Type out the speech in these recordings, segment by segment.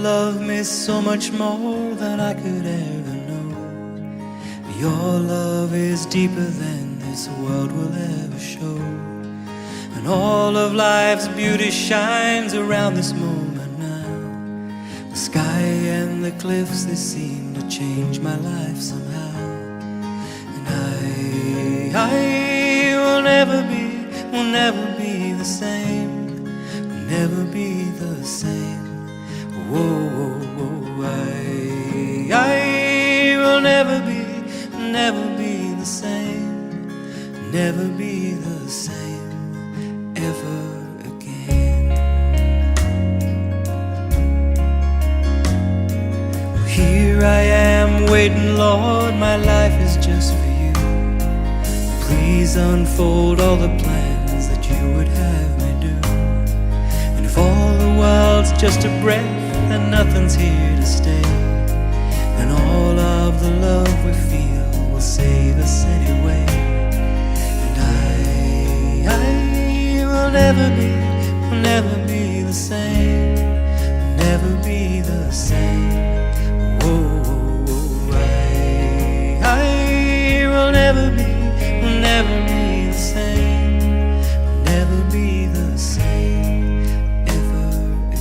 love me so much more than I could ever know. Your love is deeper than this world will ever show. And all of life's beauty shines around this moment now. The sky and the cliffs, they seem to change my life somehow. And I will never be the same, will never be the same. Whoa, whoa, whoa, I will never be the same, never be the same ever again. Well, here I am waiting, Lord, my life is just for you. Please unfold all the plans that you would have me do. And if all the world's just a breath and nothing's here to stay, and all of the love we feel will save us anyway. And I will never be the same, will never be the same. Whoa, whoa, I will never be the same, will never be the same ever again.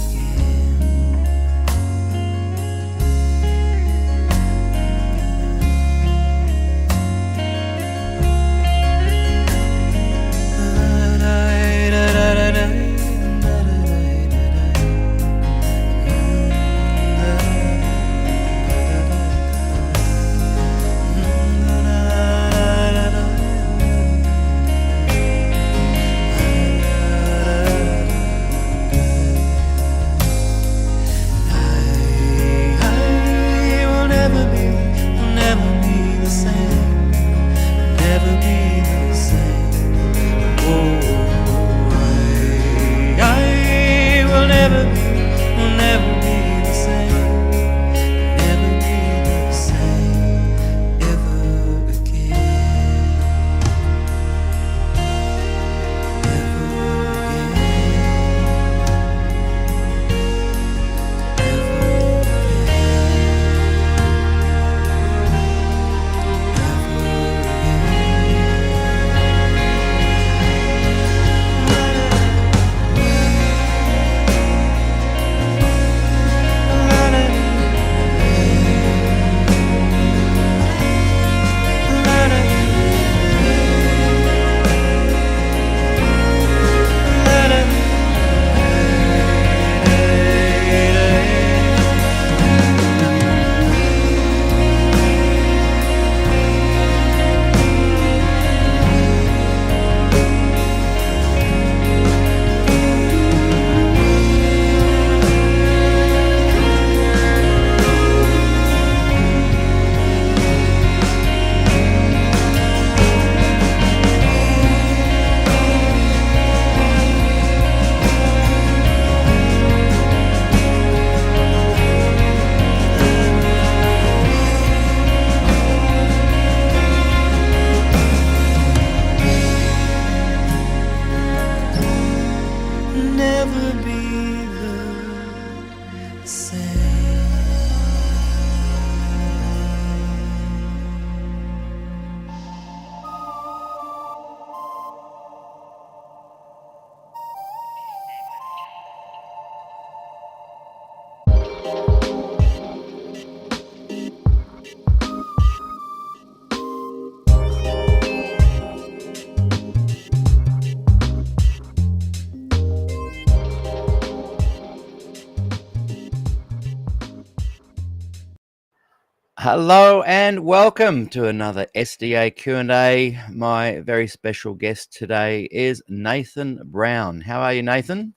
Hello and welcome to another SDAQ&A. My very special guest today is Nathan Brown. How are you, Nathan?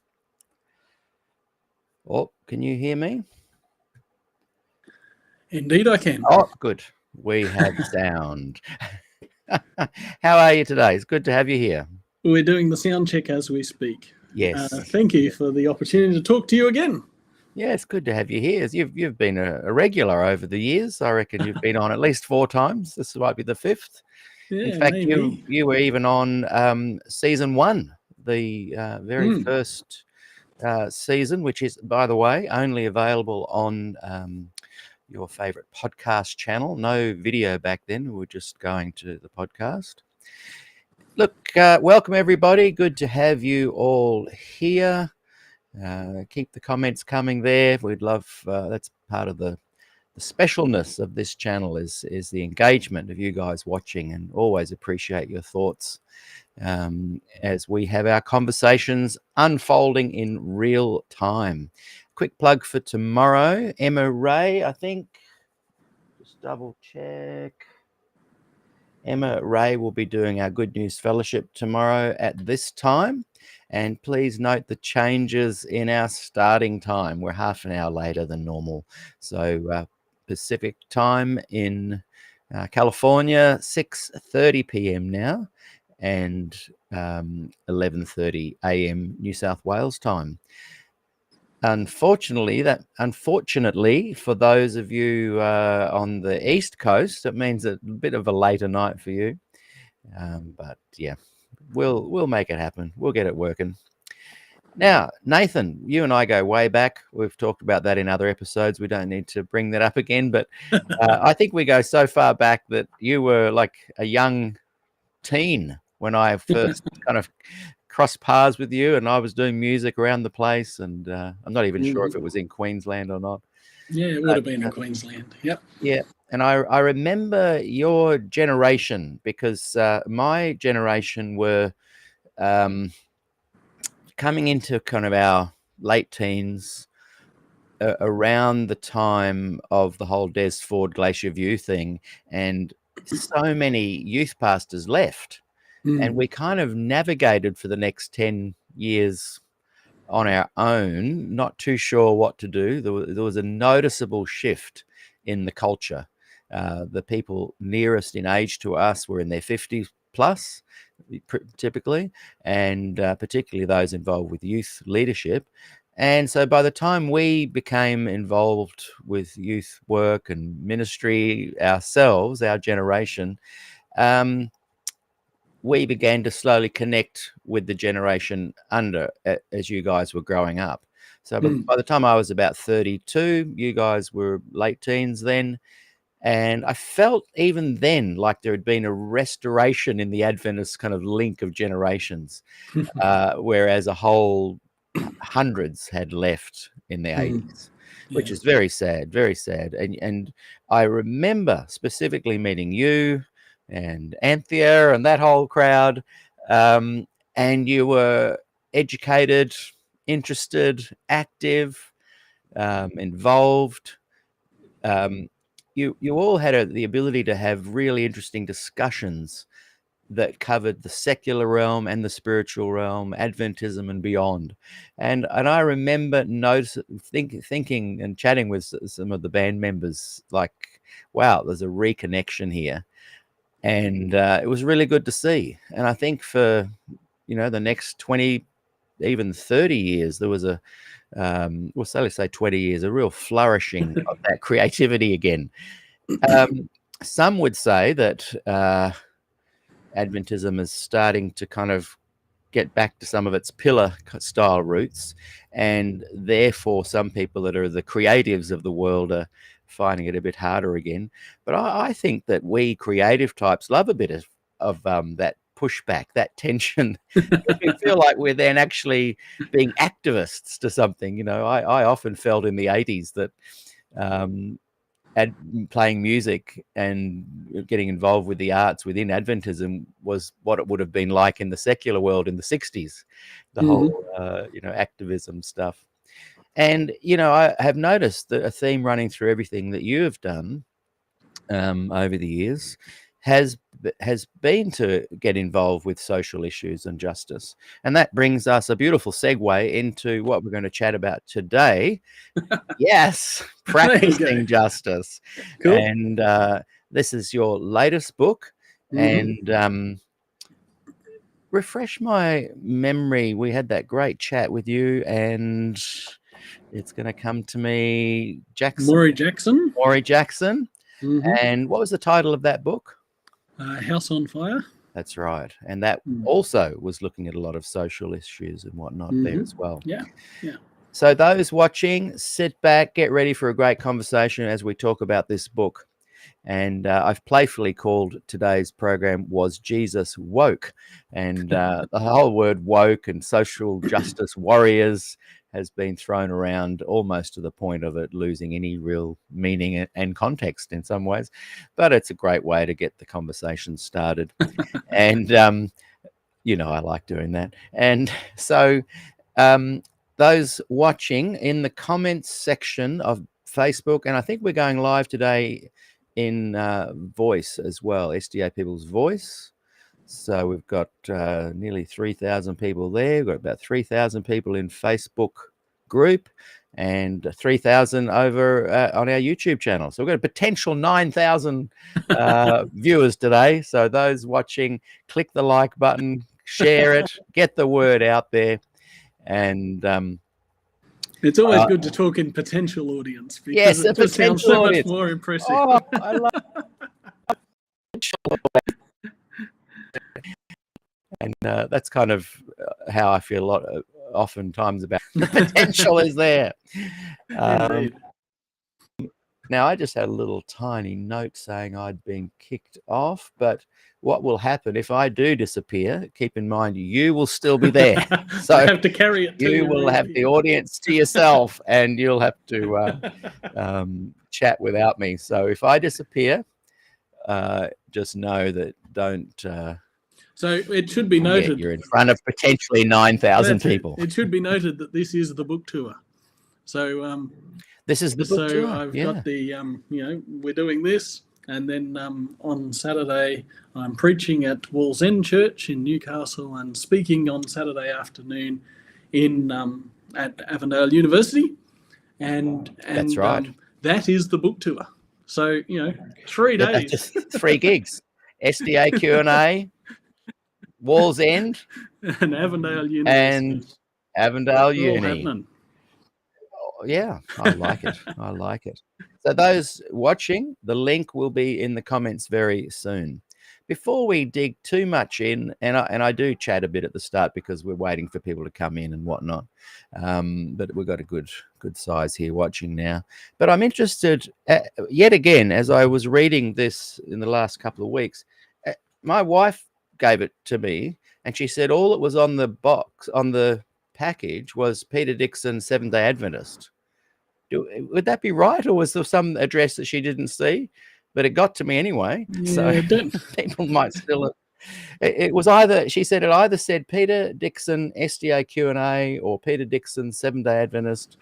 Oh, can you hear me? Indeed I can. Oh, good. We have sound. How are you today? It's good to have you here. We're doing the sound check as we speak. Yes. Thank you for the opportunity to talk to you again. Yeah, it's good to have you here. You've been a regular over the years. I reckon you've been on at least 4 times. This might be the 5th. Yeah, in fact, maybe. you were even on season 1, the very first season, which is, by the way, only available on your favorite podcast channel. No video back then. We were just going to the podcast. Look, welcome everybody. Good to have you all here. Keep the comments coming there. We'd love, that's part of the specialness of this channel is the engagement of you guys watching, and always appreciate your thoughts as we have our conversations unfolding in real time. Quick plug for tomorrow. Emma Ray, I think, just double check. Emma Ray will be doing our Good News Fellowship tomorrow at this time. And please note the changes in our starting time. We're half an hour later than normal. So Pacific time in California, 6:30 p.m. now, and 11:30 a.m. New South Wales time. Unfortunately, for those of you on the East Coast, it means a bit of a later night for you. But yeah, we'll make it happen. We'll get it working. Now, Nathan, you and I go way back. We've talked about that in other episodes. We don't need to bring that up again. But I think we go so far back that you were like a young teen when I first kind of crossed paths with you, and I was doing music around the place, and I'm not even sure if it was in Queensland or not. Yeah, it would have been in Queensland. Yep. Yeah. And I remember your generation, because my generation were coming into kind of our late teens around the time of the whole Des Ford Glacier View thing, and so many youth pastors left. And we kind of navigated for the next 10 years on our own, not too sure what to do. There was a noticeable shift in the culture. The people nearest in age to us were in their 50s plus, typically, and particularly those involved with youth leadership. And so by the time we became involved with youth work and ministry ourselves, our generation, we began to slowly connect with the generation under as you guys were growing up. So by the time I was about 32, you guys were late teens then. And I felt even then like there had been a restoration in the Adventist kind of link of generations, whereas a whole hundreds had left in the 80s, which is very sad, very sad. And I remember specifically meeting you and Anthea and that whole crowd, and you were educated, interested, active, involved. You all had the ability to have really interesting discussions that covered the secular realm and the spiritual realm, Adventism and beyond. And I remember thinking and chatting with some of the band members, like, wow, there's a reconnection here. And it was really good to see. And I think for, the next 20, even 30 years, there was let's say 20 years, a real flourishing of that creativity again. Some would say that Adventism is starting to kind of get back to some of its pillar style roots, and therefore some people that are the creatives of the world are finding it a bit harder again. But I think that we creative types love a bit of that pushback, that tension. We feel like we're then actually being activists to something. I often felt in the 80s that playing music and getting involved with the arts within Adventism was what it would have been like in the secular world in the 60s, the whole activism stuff. And I have noticed that a theme running through everything that you have done over the years has been to get involved with social issues and justice. And that brings us a beautiful segue into what we're going to chat about today. Yes, practicing justice. Cool. And this is your latest book. And refresh my memory. We had that great chat with you, and it's going to come to me. Maury Jackson. And what was the title of that book? House on Fire. That's right. And that Mm. also was looking at a lot of social issues and whatnot there as well. Yeah, yeah. So those watching, sit back, get ready for a great conversation as we talk about this book. And I've playfully called today's program Was Jesus Woke? And the whole word woke and social justice warriors has been thrown around almost to the point of it losing any real meaning and context in some ways. But it's a great way to get the conversation started. And, I like doing that. And so those watching, in the comments section of Facebook, and I think we're going live today in Voice as well, SDA People's Voice. So we've got nearly 3,000 people there. We've got about 3,000 people in Facebook group and 3,000 over on our YouTube channel. So we've got a potential 9,000 viewers today. So those watching, click the like button, share it, get the word out there. And it's always good to talk in potential audience because yes, it just sounds so much more impressive. Oh, I love and that's kind of how I feel oftentimes about the potential is there. Now, I just had a little tiny note saying I'd been kicked off, but what will happen if I do disappear? Keep in mind, you will still be there. So you have to carry it. You will have the audience to yourself, and you'll have to chat without me. So if I disappear, just know that don't. So it should be noted. You're in front of potentially 9,000 people. It should be noted that this is the book tour. So this is the book tour. I've got the we're doing this, and then on Saturday I'm preaching at Wallsend Church in Newcastle and speaking on Saturday afternoon in at Avondale University, and that's right. That is the book tour. So 3 days. That's just 3 gigs. SDAQ&A, Wallsend, and Avondale University. And Avondale Uni. Happening. Yeah, I like it. I like it. So those watching, the link will be in the comments very soon. Before we dig too much in, and I do chat a bit at the start because we're waiting for people to come in and whatnot, but we've got a good size here watching now. But I'm interested, yet again, as I was reading this in the last couple of weeks, my wife gave it to me, and she said all it was on the box, on the package, was Peter Dixon, Seventh-day Adventist. Would that be right, or was there some address that she didn't see? But it got to me anyway. Yeah, so people might still. It was either, she said, it either said Peter Dixon SDAQ&A or Peter Dixon, Seventh-day Adventist.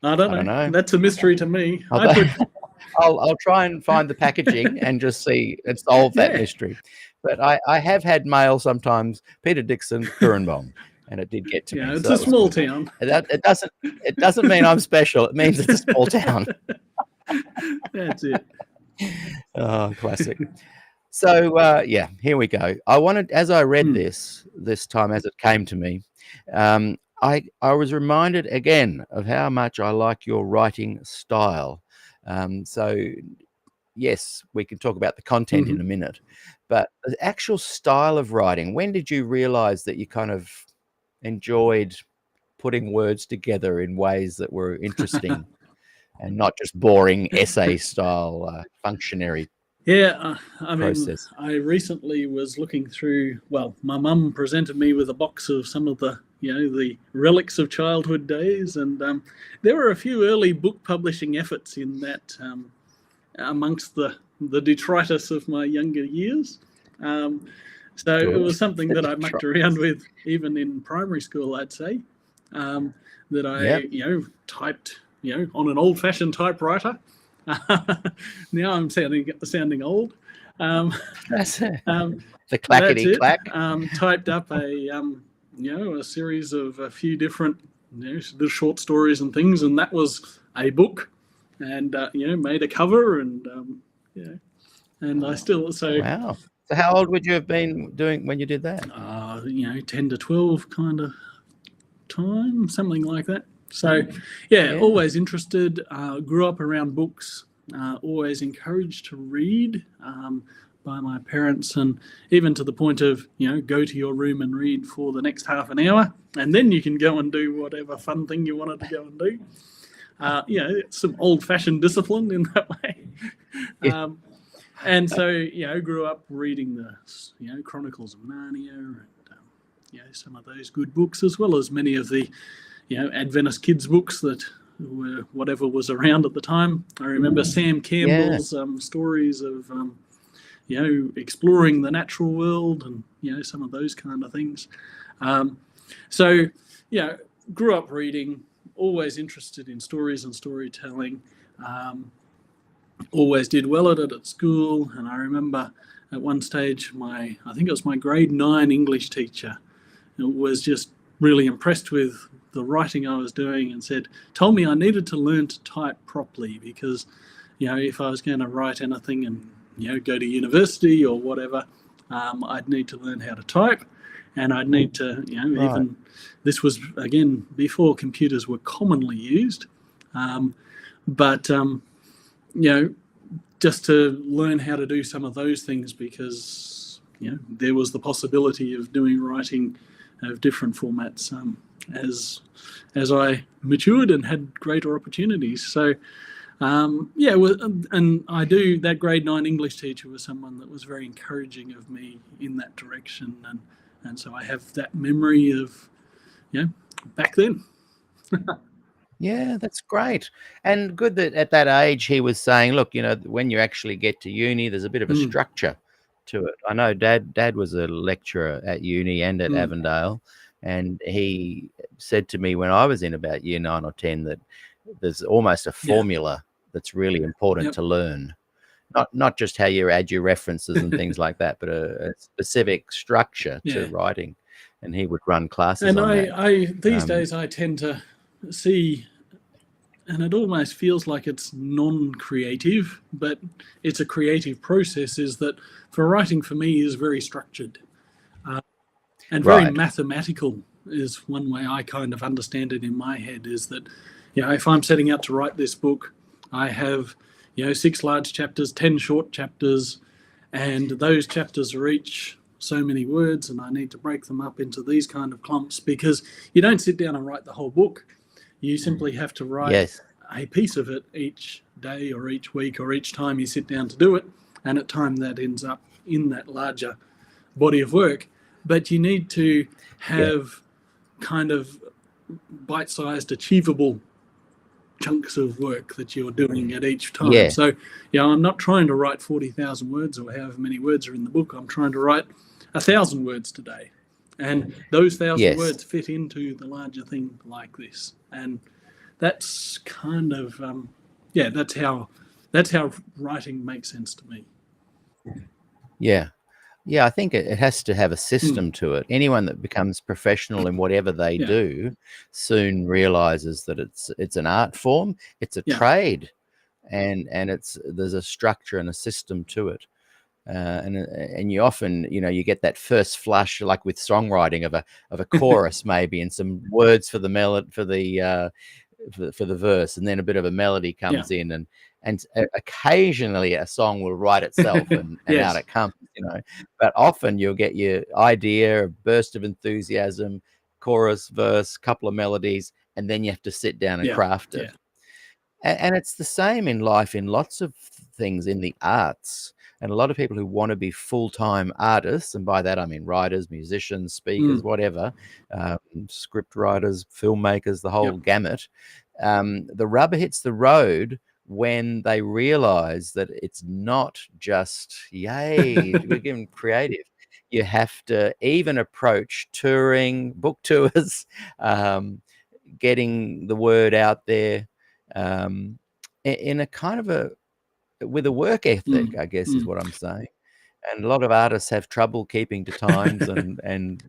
I don't know. That's a mystery to me. I'll try and find the packaging and just see and solve that mystery. But I have had mail sometimes, Peter Dixon, Currenbong, and it did get to me. Yeah, it's a small town. It doesn't mean I'm special. It means it's a small town. That's it. Oh, classic. So here we go. I wanted, as I read this time, as it came to me, I was reminded again of how much I like your writing style. So yes, we can talk about the content in a minute, but the actual style of writing, when did you realize that you kind of enjoyed putting words together in ways that were interesting and not just boring essay style functionary process? I recently was looking through, my mum presented me with a box of some of the the relics of childhood days, and there were a few early book publishing efforts in that amongst the detritus of my younger years. So it was something that I mucked around with even in primary school, I'd say, that I typed on an old-fashioned typewriter. Now I'm sounding old. That's it. The clackety clack. Typed up a series of a few different the short stories and things, and that was a book, and made a cover, and and I still Wow. So how old would you have been doing when you did that? 10 to 12 kind of time, something like that. So always interested, grew up around books, always encouraged to read, by my parents, and even to the point of, go to your room and read for the next half an hour, and then you can go and do whatever fun thing you wanted to go and do. Some old-fashioned discipline in that way. And so, grew up reading the, Chronicles of Narnia and, some of those good books, as well as many of the, Adventist kids books that were whatever was around at the time. I remember Sam Campbell's stories of, exploring the natural world and, some of those kind of things. So, grew up reading, always interested in stories and storytelling. Always did well at it at school, and I remember at one stage I think it was my grade 9 English teacher was just really impressed with the writing I was doing and told me I needed to learn to type properly, because if I was going to write anything and go to university or whatever, I'd need to learn how to type, and I'd need to even, this was again before computers were commonly used, but just to learn how to do some of those things, because there was the possibility of doing writing of different formats as I matured and had greater opportunities. So and that grade 9 English teacher was someone that was very encouraging of me in that direction, and so I have that memory of back then. Yeah, that's great. And good that at that age he was saying, look, when you actually get to uni, there's a bit of a structure to it. I know Dad was a lecturer at uni and at Avondale, and he said to me when I was in about year 9 or 10 that there's almost a formula that's really important to learn. Not just how you add your references and things like that, but a specific structure to writing. And he would run classes on that. And these days I tend to see, and it almost feels like it's non-creative, but it's a creative process, is that for writing for me is very structured and very mathematical is one way I kind of understand it in my head, is that if I'm setting out to write this book, I have 6 large chapters, 10 short chapters, and those chapters are each so many words, and I need to break them up into these kind of clumps, because you don't sit down and write the whole book. You simply have to write a piece of it each day or each week or each time you sit down to do it, and at time that ends up in that larger body of work. But you need to have kind of bite-sized, achievable chunks of work that you're doing at each time. So, I'm not trying to write 40,000 words or however many words are in the book. I'm trying to write 1,000 words today. And those 1,000 words fit into the larger thing like this. And that's kind of, that's how writing makes sense to me. Yeah, I think it has to have a system to it. Anyone that becomes professional in whatever they do soon realizes that it's an art form, it's a trade, and there's a structure and a system to it. And you often, you get that first flush, like with songwriting, of a chorus maybe, and some words for the melody, for the verse, and then a bit of a melody comes in, and occasionally a song will write itself, and out it comes, But often you'll get your idea, a burst of enthusiasm, chorus, verse, couple of melodies, and then you have to sit down and craft it. And it's the same in life, in lots of things in the arts. And a lot of people who want to be full-time artists, and by that I mean writers, musicians, speakers, whatever, script writers, filmmakers, the whole gamut, the rubber hits the road when they realize that it's not just, yay, we're getting creative. You have to even approach touring, book tours, getting the word out there, in a kind of with a work ethic, I guess is what I'm saying. And a lot of artists have trouble keeping to times, and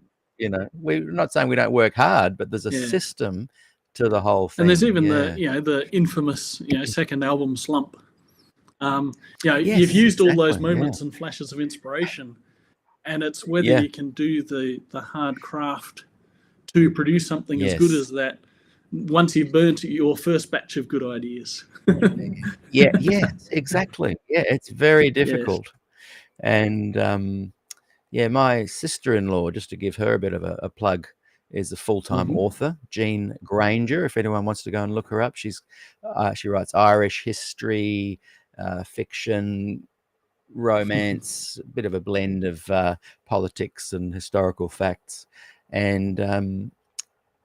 we're not saying we don't work hard, but there's a system to the whole thing. And there's even the infamous second album slump. You've used all those moments and flashes of inspiration, and it's whether you can do the hard craft to produce something as good as that once you've burnt your first batch of good ideas. Yes, exactly. Yeah, it's very difficult. And yeah, my sister-in-law, just to give her a bit of a plug, is a full-time Mhm. author, Jean Granger. If anyone wants to go and look her up, she writes Irish history, fiction, romance, a bit of a blend of politics and historical facts. And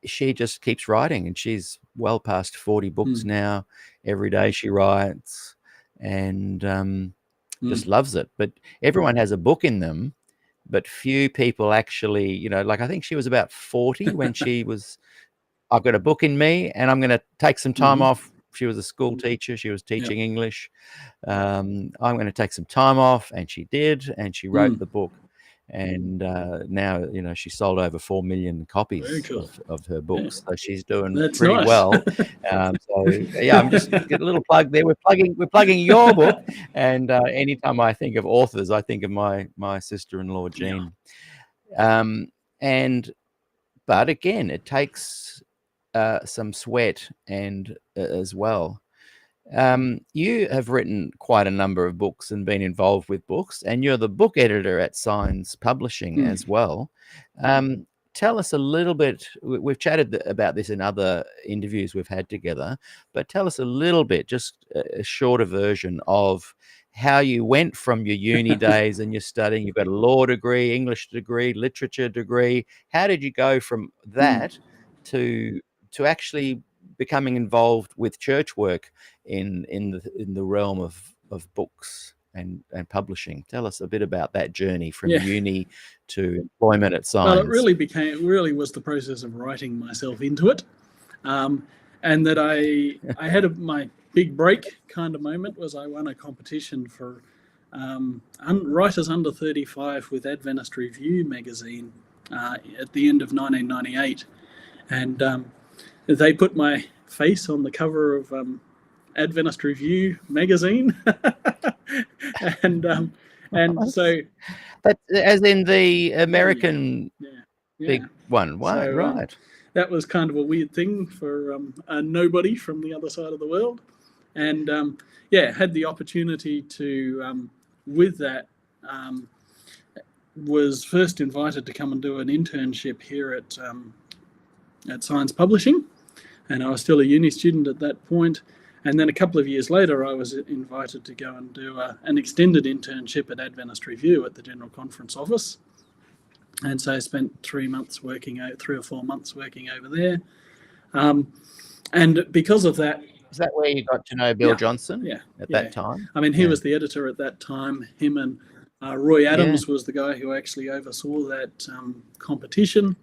she just keeps writing, and she's well past 40 books Mm. now. Every day she writes, and just loves it. But everyone has a book in them, but few people actually, like I think she was about 40 when she was, I've got a book in me and I'm going to take some time Mhm. off. She was a school teacher. She was teaching English. I'm going to take some time off, and she did, and she wrote Mm. the book. And now, she sold over 4 million Very copies cool. of her Yeah. books, so she's doing That's pretty nice. well. So yeah, I'm just get a little plug there. We're plugging your book, and anytime I think of authors, I think of my sister-in-law Jean. But again, it takes some sweat and as well. You have written quite a number of books and been involved with books, and you're the book editor at Signs Publishing Mm. as well. Tell us a little bit. We've chatted about this in other interviews we've had together, but tell us a little bit, just a shorter version of how you went from your uni days and your studying. You've got a law degree, English degree, literature degree. How did you go from that to actually becoming involved with church work in the realm of books and publishing? Tell us a bit about that journey from Yeah. uni to employment at Well, it Signs. really was the process of writing myself into it, and that I had my big break kind of moment was I won a competition for writers under 35 with Adventist Review magazine at the end of 1998, and they put my face on the cover of Adventist Review magazine, and so That, as in the American yeah. big one, right? So Right. that was kind of a weird thing for a nobody from the other side of the world, and had the opportunity to with that. Was first invited to come and do an internship here at Science Publishing, and I was still a uni student at that point. And then a couple of years later, I was invited to go and do an extended internship at Adventist Review at the General Conference Office. And so I spent 3 or 4 months working over there. And because of that... Is that where you got to know Bill Johnson at that Yeah. time? I mean, he was the editor at that time. Him and Roy Adams was the guy who actually oversaw that competition.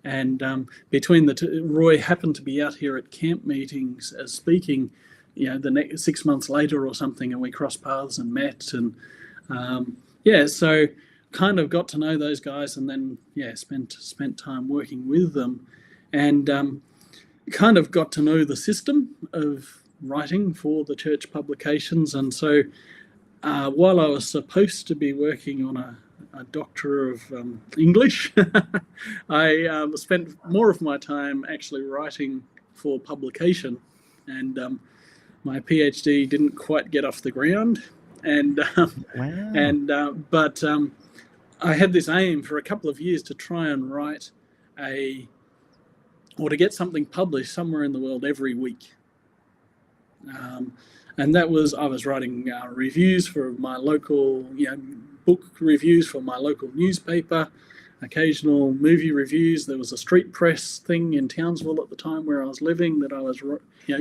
And between the two, Roy happened to be out here at camp meetings as speaking, the next 6 months later or something, and we crossed paths and met. And so kind of got to know those guys, and then spent time working with them, and kind of got to know the system of writing for the church publications. And so while I was supposed to be working on a Doctor of English, I spent more of my time actually writing for publication, and my PhD didn't quite get off the ground. And but I had this aim for a couple of years to try and write to get something published somewhere in the world every week. And that was, I was writing reviews for my local, book reviews for my local newspaper, occasional movie reviews. There was a street press thing in Townsville at the time where I was living that I was,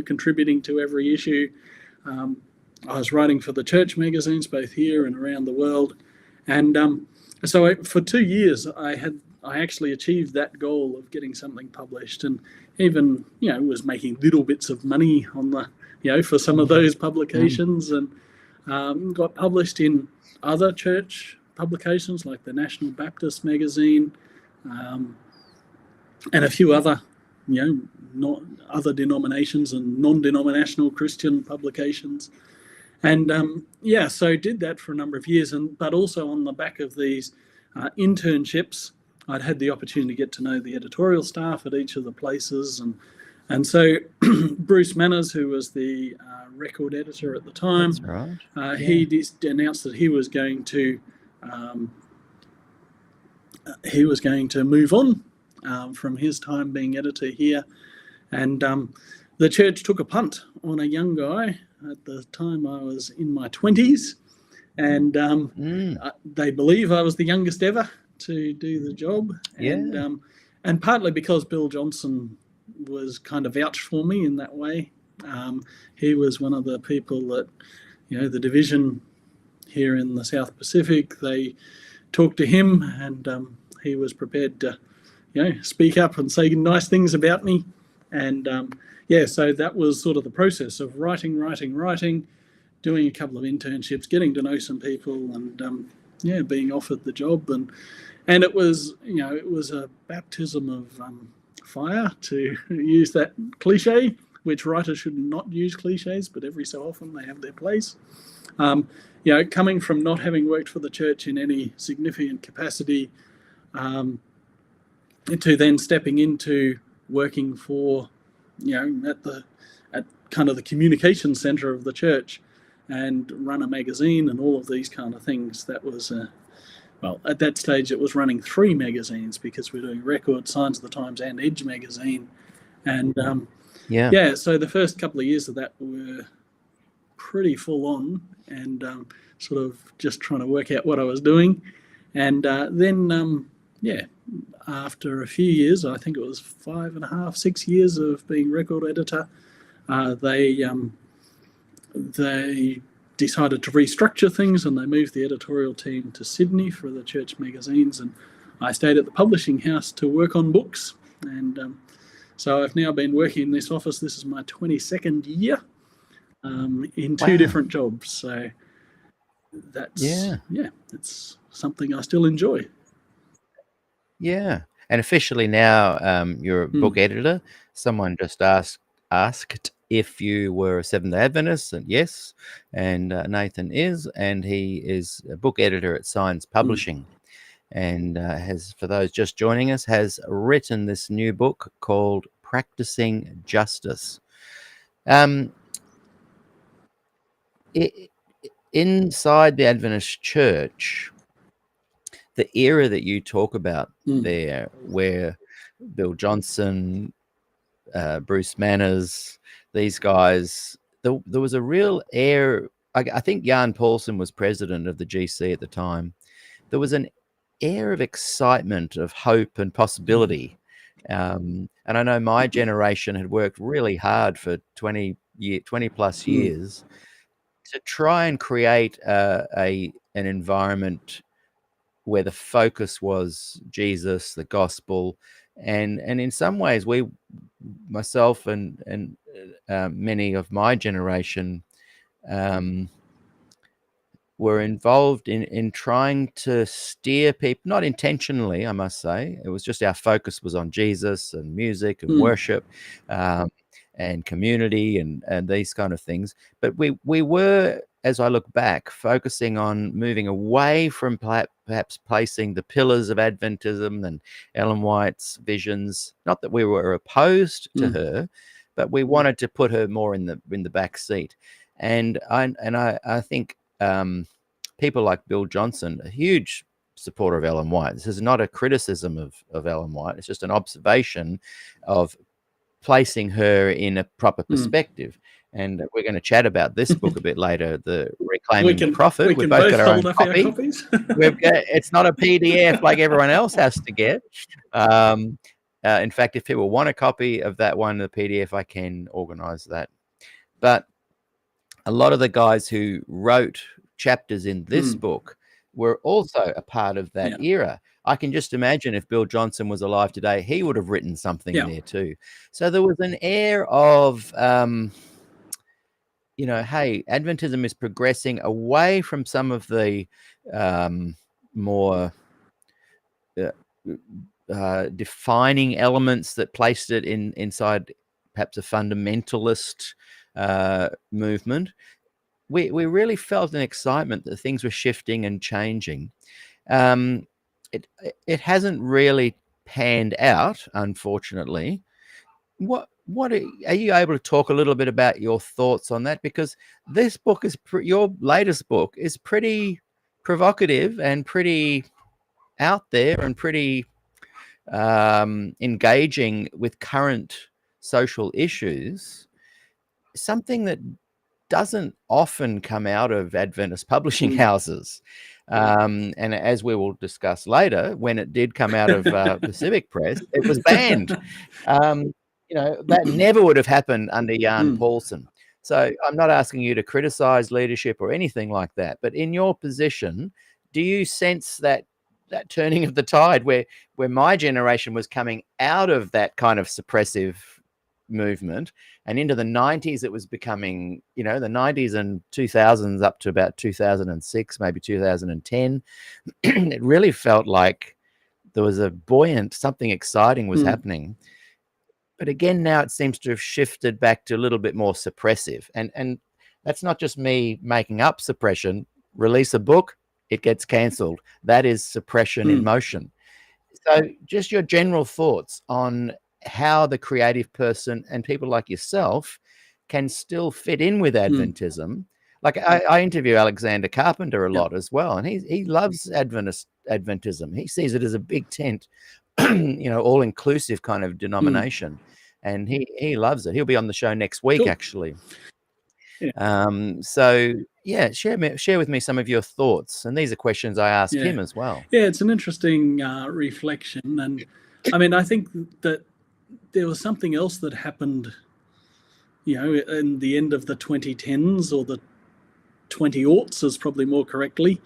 contributing to every issue. I was writing for the church magazines, both here and around the world. And so for 2 years, I actually achieved that goal of getting something published, and even, was making little bits of money on the, for some of those publications, and got published in other church publications like the National Baptist magazine, and a few other, not other denominations and non-denominational Christian publications. And so did that for a number of years, but also on the back of these internships, I'd had the opportunity to get to know the editorial staff at each of the places, and so Bruce Manners, who was the record editor at the time, That's right. he announced that he was going to he was going to move on from his time being editor here, and the church took a punt on a young guy. At the time, I was in my 20s, and they believe I was the youngest ever to do the job. And partly because Bill Johnson was kind of vouched for me in that way. He was one of the people that, the division here in the South Pacific, they talked to him, and he was prepared to, speak up and say nice things about me. And so that was sort of the process of writing, doing a couple of internships, getting to know some people, and being offered the job. And it was, it was a baptism of fire, to use that cliche, which writers should not use cliches, but every so often they have their place. Coming from not having worked for the church in any significant capacity, to then stepping into working for, at kind of the communication center of the church, and run a magazine and all of these kind of things. That was, at that stage it was running 3 magazines, because we're doing Record, Signs of the Times, and Edge magazine. And so the first couple of years of that were pretty full on, and sort of just trying to work out what I was doing. And then after a few years, I think it was 5.5, 6 years of being record editor, they decided to restructure things, and they moved the editorial team to Sydney for the church magazines, and I stayed at the publishing house to work on books. And so I've now been working in this office. This is my 22nd year in 2 different jobs. So that's it's something I still enjoy. Yeah. And officially now you're a book editor. Someone just asked if you were a Seventh-day Adventist, and yes, and Nathan is, and he is a book editor at Science Publishing, and has, for those just joining us, has written this new book called Practicing Justice. Inside the Adventist Church, the era that you talk about there, where Bill Johnson, Bruce Manners, these guys, there was a real air. I think Jan Paulson was president of the GC at the time. There was an air of excitement, of hope and possibility. And I know my generation had worked really hard for 20 plus years to try and create an environment where the focus was Jesus, the gospel, and in some ways, myself and many of my generation were involved in trying to steer people, not intentionally, I must say. It was just our focus was on Jesus and music and worship and community and these kind of things. But we were, as I look back, focusing on moving away from perhaps placing the pillars of Adventism and Ellen White's visions. Not that we were opposed to her, but we wanted to put her more in the back seat. And I think people like Bill Johnson, a huge supporter of Ellen White. This is not a criticism of Ellen White. It's just an observation of placing her in a proper perspective. And we're going to chat about this book a bit later, The Reclaiming the Prophet. We've both got our own copy. It's not a PDF like everyone else has to get. In fact, if people want a copy of that one, the PDF, I can organize that. But a lot of the guys who wrote chapters in this book were also a part of that era. I can just imagine if Bill Johnson was alive today, he would have written something there too. So there was an air of, hey, Adventism is progressing away from some of the more defining elements that placed it inside perhaps a fundamentalist movement. We really felt an excitement that things were shifting and changing. It hasn't really panned out, unfortunately. What are you able to talk a little bit about your thoughts on that? Because this book is your latest book is pretty provocative and pretty out there and pretty engaging with current social issues, something that doesn't often come out of Adventist publishing houses. And as we will discuss later, when it did come out of Pacific Press, it was banned. That never would have happened under Jan Paulsen. So I'm not asking you to criticize leadership or anything like that, but in your position, do you sense that turning of the tide where my generation was coming out of that kind of suppressive movement and into the 90s, it was becoming, the 90s and 2000s up to about 2006, maybe 2010, it really felt like there was a buoyant, something exciting was happening. But again, now it seems to have shifted back to a little bit more suppressive. And that's not just me making up suppression. Release a book, it gets cancelled. That is suppression in motion. So just your general thoughts on how the creative person and people like yourself can still fit in with Adventism. Like I interview Alexander Carpenter a lot as well, and he loves Adventism. He sees it as a big tent, all-inclusive kind of denomination, and he loves it. He'll be on the show next week, actually. So yeah, share with me some of your thoughts, and these are questions I asked him as well. Yeah, it's an interesting reflection, and I mean, I think that there was something else that happened, in the end of the 2010s or the 20-aughts is probably more correctly.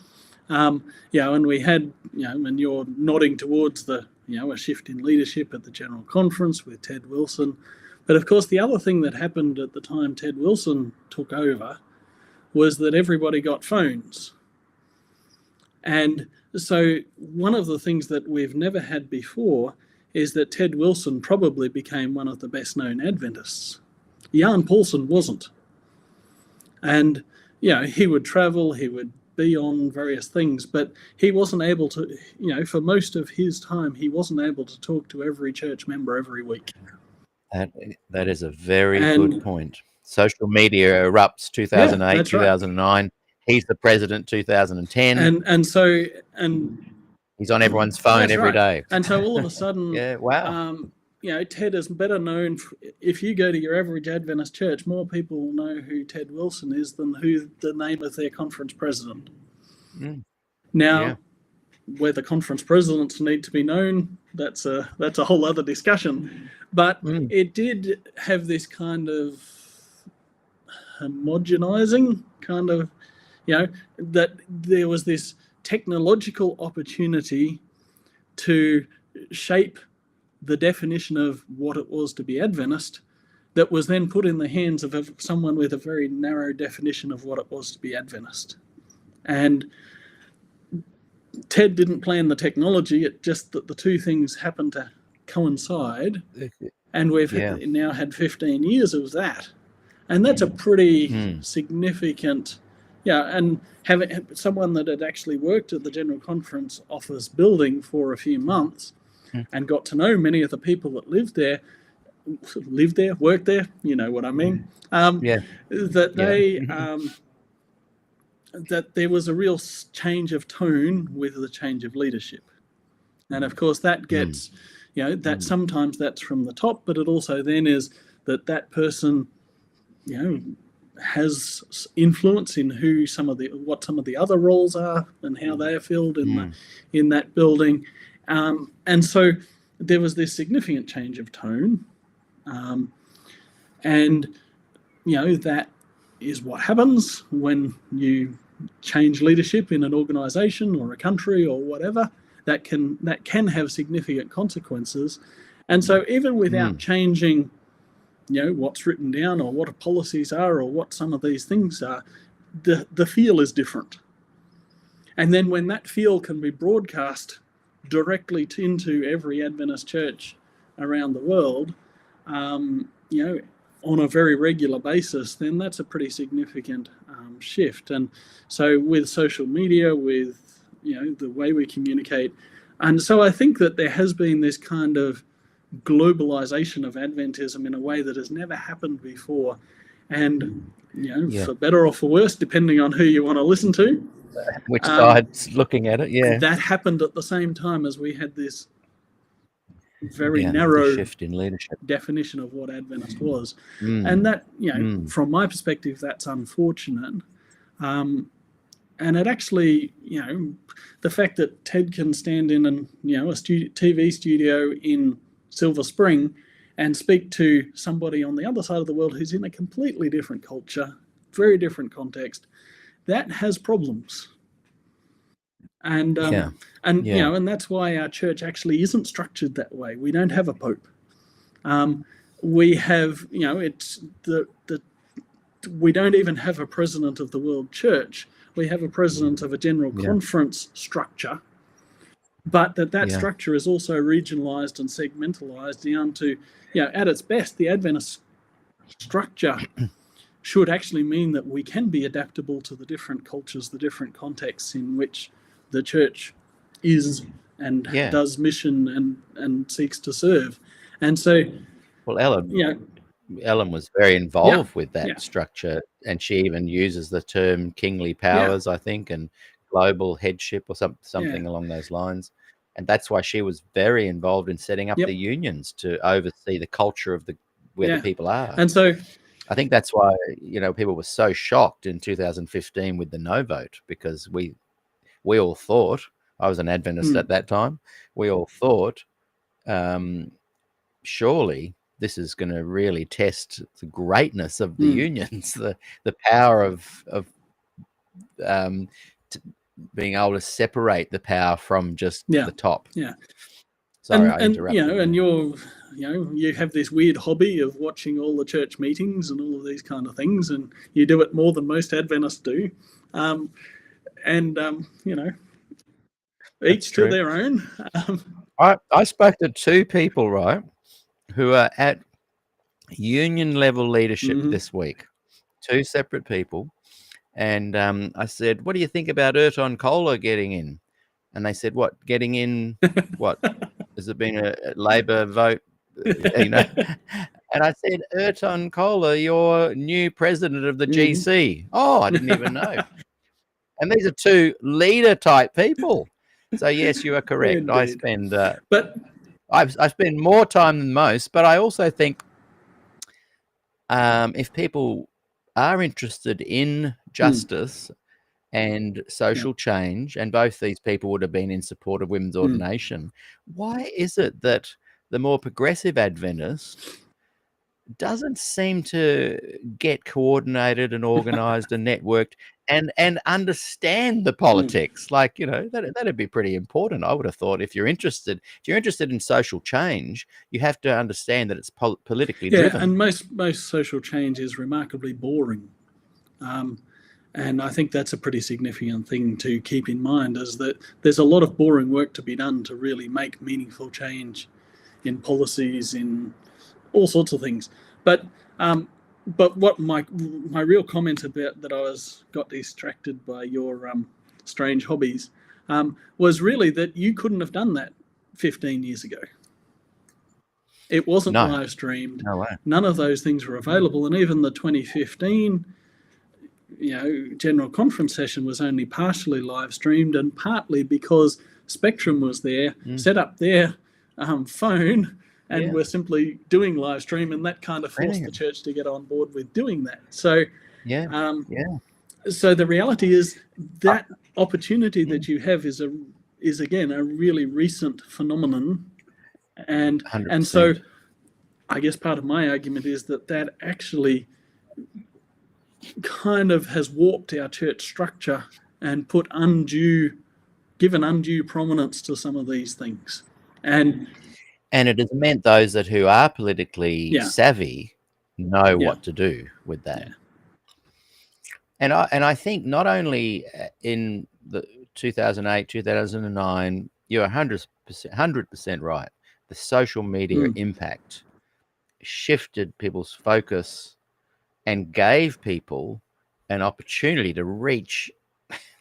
And we had, and you're nodding towards a shift in leadership at the General Conference with Ted Wilson. But of course, the other thing that happened at the time Ted Wilson took over was that everybody got phones. And so one of the things that we've never had before is that Ted Wilson probably became one of the best known Adventists. Jan Paulsen wasn't. And, he would travel, he would be on various things, but he wasn't able to, for most of his time, he wasn't able to talk to every church member every week. That is a very good point. Social media erupts 2008, 2009. Right. He's the president 2010. And so he's on everyone's phone every day. And so all of a sudden, Ted is better known. If you go to your average Adventist church, more people know who Ted Wilson is than who the name of their conference president. Now, whether conference presidents need to be known, that's a whole other discussion. But it did have this kind of homogenizing kind of, that there was this technological opportunity to shape the definition of what it was to be Adventist that was then put in the hands of someone with a very narrow definition of what it was to be Adventist. And Ted didn't plan the technology, it just that the two things happened to coincide. And we've now had 15 years of that. And that's a pretty significant, and having someone that had actually worked at the General Conference office building for a few months and got to know many of the people that lived there, worked there, you know what I mean? That there was a real change of tone with the change of leadership. And of course that gets, that sometimes that's from the top, but it also then is that person, has influence in what some of the other roles are and how they are filled in that building. And so there was this significant change of tone. And that is what happens when you change leadership in an organization or a country or whatever. That can have significant consequences. And so even without changing what's written down or what policies are or what some of these things are, the feel is different. And then when that feel can be broadcast directly into every Adventist church around the world, on a very regular basis, then that's a pretty significant shift. And so with social media, with the way we communicate, and so I think that there has been this kind of globalization of Adventism in a way that has never happened before. And for better or for worse, depending on who you want to listen to, which side's looking at it. Yeah, that happened at the same time as we had this very the narrow shift in leadership. definition of what Adventist was. And that, from my perspective, that's unfortunate. And it actually, the fact that Ted can stand in a TV studio in Silver Spring and speak to somebody on the other side of the world who's in a completely different culture, very different context, that has problems. And and that's why our church actually isn't structured that way. We don't have a pope. We have, it's we don't even have a president of the World Church. We have a president of a general conference structure, but that structure is also regionalized and segmentalized down to, at its best, the Adventist structure should actually mean that we can be adaptable to the different cultures, the different contexts in which the church is and does mission and seeks to serve. And so, well, Ellen was very involved with that structure, and she even uses the term kingly powers, I think, and global headship or something along those lines. And that's why she was very involved in setting up the unions to oversee the culture of where the people are. And so I think that's why, people were so shocked in 2015 with the no vote, because we all thought, I was an Adventist at that time, we all thought, surely this is going to really test the greatness of the unions, the power of being able to separate the power from just the top. Yeah. Sorry, I interrupted. And you have this weird hobby of watching all the church meetings and all of these kind of things, and you do it more than most Adventists do. Each to their own. I spoke to two people, right, who are at union level leadership this week, two separate people. And I said, what do you think about Ayrton Kohler getting in? And they said, what, getting in? What? Has it been a Labor vote? And I said, Ayrton Kohler, you're new president of the GC. Oh, I didn't even know. And these are two leader type people. So yes, you are correct. Indeed. I spend more time than most, but I also think if people are interested in justice and social change, and both these people would have been in support of women's ordination, why is it that the more progressive Adventist doesn't seem to get coordinated and organized and networked and understand the politics? Like, that'd be pretty important. I would have thought if you're interested in social change, you have to understand that it's politically driven. And most social change is remarkably boring. And I think that's a pretty significant thing to keep in mind, is that there's a lot of boring work to be done to really make meaningful change in policies, in all sorts of things. But what my real comment about that I got distracted by your strange hobbies was really that you couldn't have done that 15 years ago. It wasn't live streamed. No way. None of those things were available, and even the 2015 general conference session was only partially live streamed, and partly because Spectrum was there, set up their phone, and were simply doing live stream, and that kind of forced the church to get on board with doing that. So so the reality is that opportunity that you have is again a really recent phenomenon, and 100%. And so I guess part of my argument is that actually kind of has warped our church structure and given undue prominence to some of these things. And it has meant those who are politically savvy know what to do with that. And I think not only in the 2008, 2009, you're 100% right. The social media impact shifted people's focus and gave people an opportunity to reach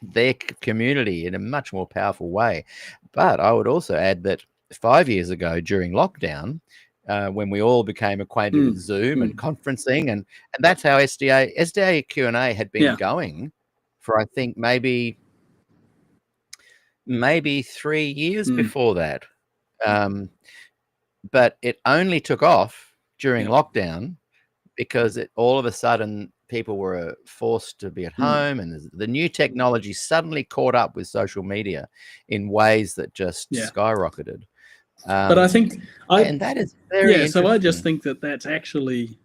their community in a much more powerful way. But I would also add that 5 years ago during lockdown, when we all became acquainted with Zoom and conferencing, and that's how SDAQ&A had been going for, I think, maybe maybe 3 years Mm. before that. But it only took off during Yep. lockdown because all of a sudden people were forced to be at home, and the new technology suddenly caught up with social media in ways that just Yeah. skyrocketed. But I think and that is very interesting. So I just think that that's actually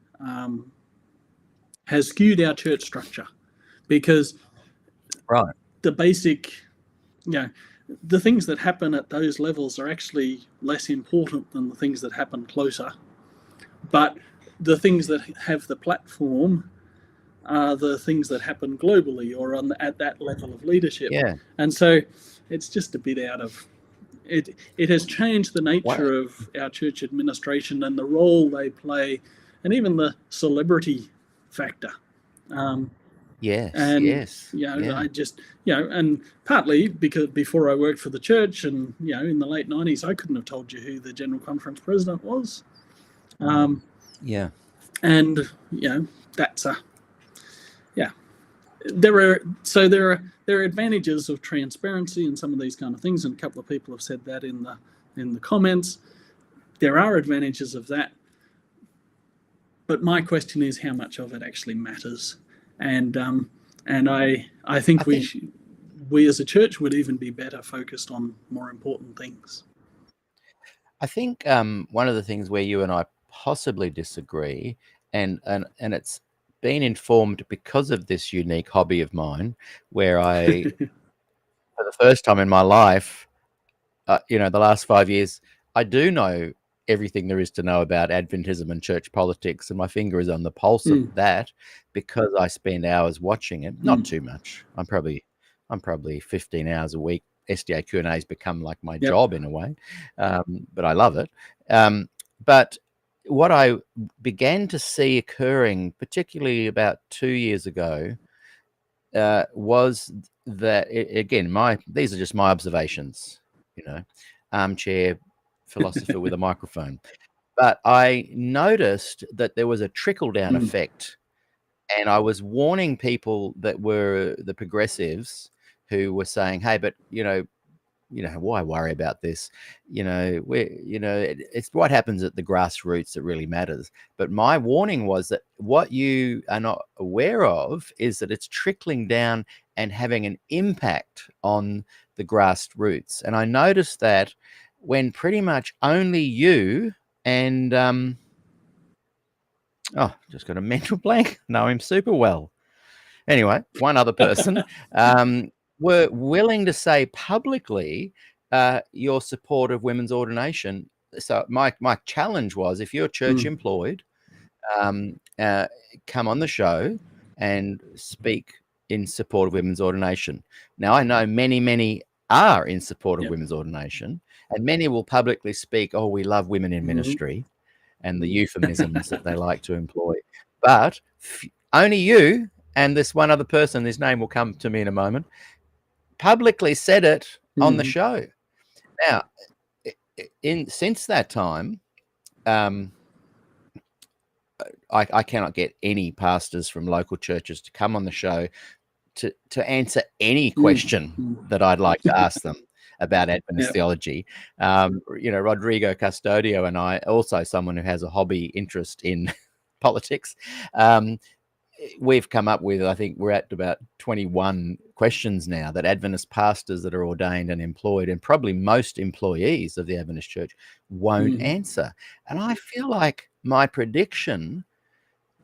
has skewed our church structure, because right. the basic, the things that happen at those levels are actually less important than the things that happen closer. But the things that have the platform are the things that happen globally or at that level of leadership. Yeah. And so it's just a bit out of it. It has changed the nature of our church administration and the role they play, and even the celebrity factor. Yes. And Yes. I just and partly because before I worked for the church, and in the late 90s, I couldn't have told you who the General Conference president was. Yeah. And that's there are advantages of transparency and some of these kind of things, and a couple of people have said that in the comments. There are advantages of that, but my question is how much of it actually matters. And I think we as a church would even be better focused on more important things. I think one of the things where you and I possibly disagree, and it's been informed because of this unique hobby of mine, where I, for the first time in my life, the last 5 years, I do know everything there is to know about Adventism and church politics, and my finger is on the pulse of that because I spend hours watching it. Not too much. I'm probably 15 hours a week. SDAQ&A has become like my job in a way, but I love it. But what I began to see occurring, particularly about 2 years ago, was that these are just my observations, armchair philosopher with a microphone. But I noticed that there was a trickle-down effect, and I was warning people that were the progressives who were saying, "Hey, but why worry about this? It's what happens at the grassroots that really matters." But my warning was that what you are not aware of is that it's trickling down and having an impact on the grassroots. And I noticed that when pretty much only you and just got a mental blank. Know him super well. Anyway, one other person were willing to say publicly your support of women's ordination. So my challenge was, if you're church employed, come on the show and speak in support of women's ordination. Now, I know many are in support of women's ordination, and many will publicly speak, "Oh, we love women in ministry," and the euphemisms that they like to employ. But only you and this one other person, his name will come to me in a moment, publicly said it on the show. Now, since that time, I cannot get any pastors from local churches to come on the show to answer any question that I'd like to ask them about Adventist theology. Rodrigo Custodio and I, also someone who has a hobby interest in politics, we've come up with, I think we're at about 21 questions now that Adventist pastors that are ordained and employed, and probably most employees of the Adventist Church, won't answer. And I feel like my prediction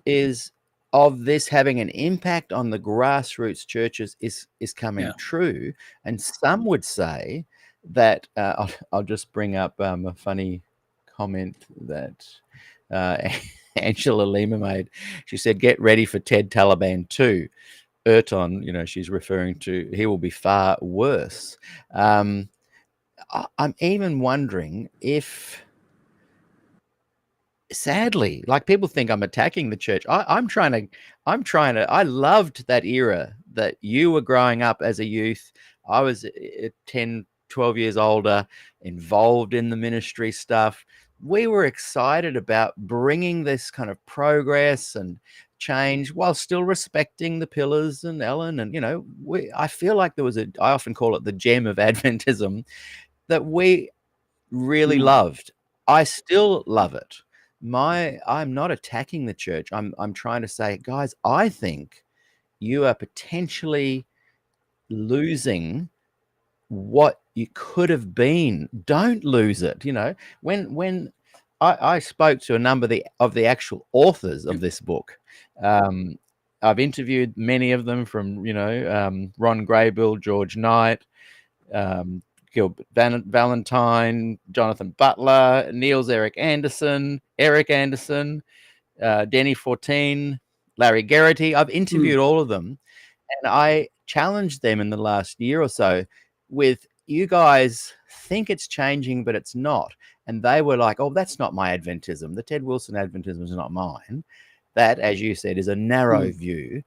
is of this having an impact on the grassroots churches is coming true. And some would say that I'll just bring up a funny comment that Angela Lima made. She said, "Get ready for Ted Taliban 2. Erton," she's referring to, "he will be far worse." I'm even wondering if, sadly, like, people think I'm attacking the church. I'm trying to, I loved that era that you were growing up as a youth. I was 10, 12 years older, involved in the ministry stuff. We were excited about bringing this kind of progress and change while still respecting the pillars and Ellen. And, I feel like I often call it the gem of Adventism that we really loved. I still love it. I'm not attacking the church. I'm trying to say, guys, I think you are potentially losing what you could have been. Don't lose it. When I spoke to a number of the actual authors of this book. I've interviewed many of them, from Ron Graybill, George Knight, Gilbert Valentine, Jonathan Butler, Niels Eric Anderson, Denny 14, Larry Geraghty. I've interviewed all of them, and I challenged them in the last year or so with, you guys think it's changing, but it's not. And they were like, oh, that's not my Adventism. The Ted Wilson Adventism is not mine. That, as you said, is a narrow view.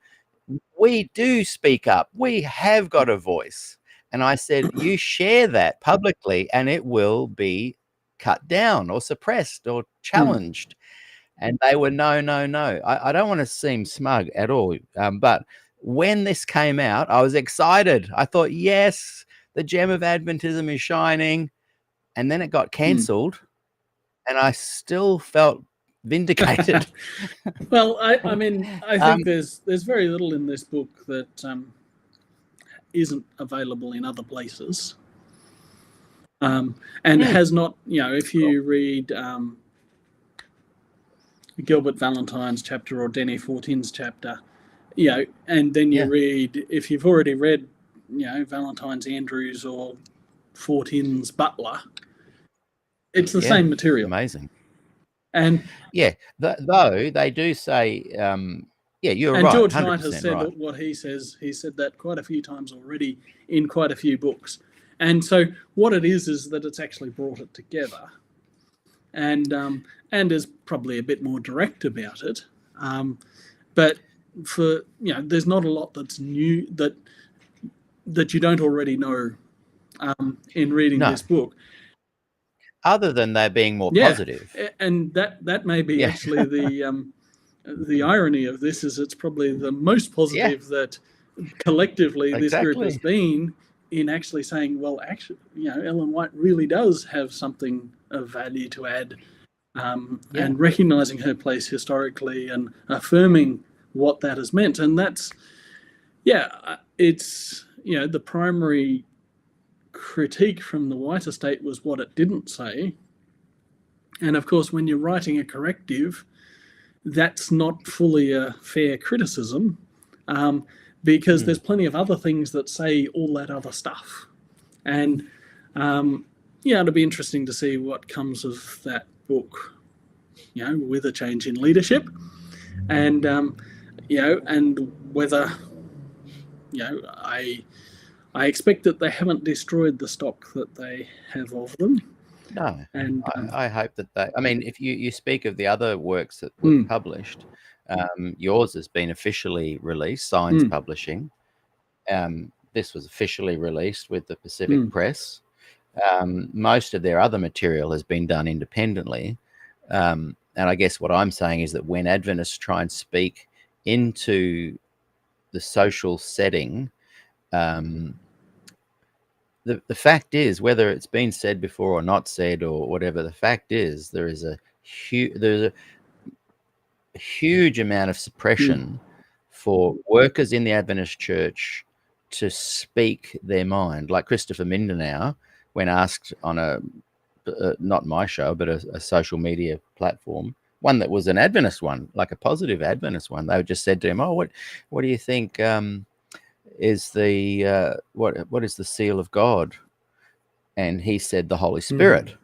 We do speak up. We have got a voice. And I said, you share that publicly and it will be cut down or suppressed or challenged. And they were, no. I don't want to seem smug at all. But when this came out, I was excited. I thought, yes, the gem of Adventism is shining. And then it got cancelled, and I still felt vindicated. Well, I mean, I think there's very little in this book that isn't available in other places, and has not. If you read Gilbert Valentine's chapter or Denny 14's chapter, and then you read, if you've already read, Valentine's Andrews or 14's Butler, it's the same material. Amazing. And though they do say, you're and right. George Knight has said right. what he says. He said that quite a few times already in quite a few books. And so what it is that it's actually brought it together, and is probably a bit more direct about it. But for there's not a lot that's new that you don't already know in reading this book. Other than they're being more positive. And that may be actually the irony of this, is it's probably the most positive that collectively this group has been in actually saying, well, actually, Ellen White really does have something of value to add, and recognizing her place historically and affirming what that has meant. And that's, it's, the primary critique from the White estate was what it didn't say. And of course, when you're writing a corrective, that's not fully a fair criticism, because there's plenty of other things that say all that other stuff. And it'll be interesting to see what comes of that book, with a change in leadership, and and whether I expect that they haven't destroyed the stock that they have of them. No, and I hope that they. I mean, if you speak of the other works that were published, yours has been officially released, Signs Publishing. This was officially released with the Pacific Press. Most of their other material has been done independently. And I guess what I'm saying is that when Adventists try and speak into the social setting, the fact is, whether it's been said before or not said or whatever, the fact is there's a huge amount of suppression for workers in the Adventist Church to speak their mind. Like Christopher Mindanao, when asked on a not my show, but a social media platform, one that was an Adventist one, like a positive Adventist one, they just said to him, "Oh, what do you think is the what is the seal of God?" And he said the Holy Spirit,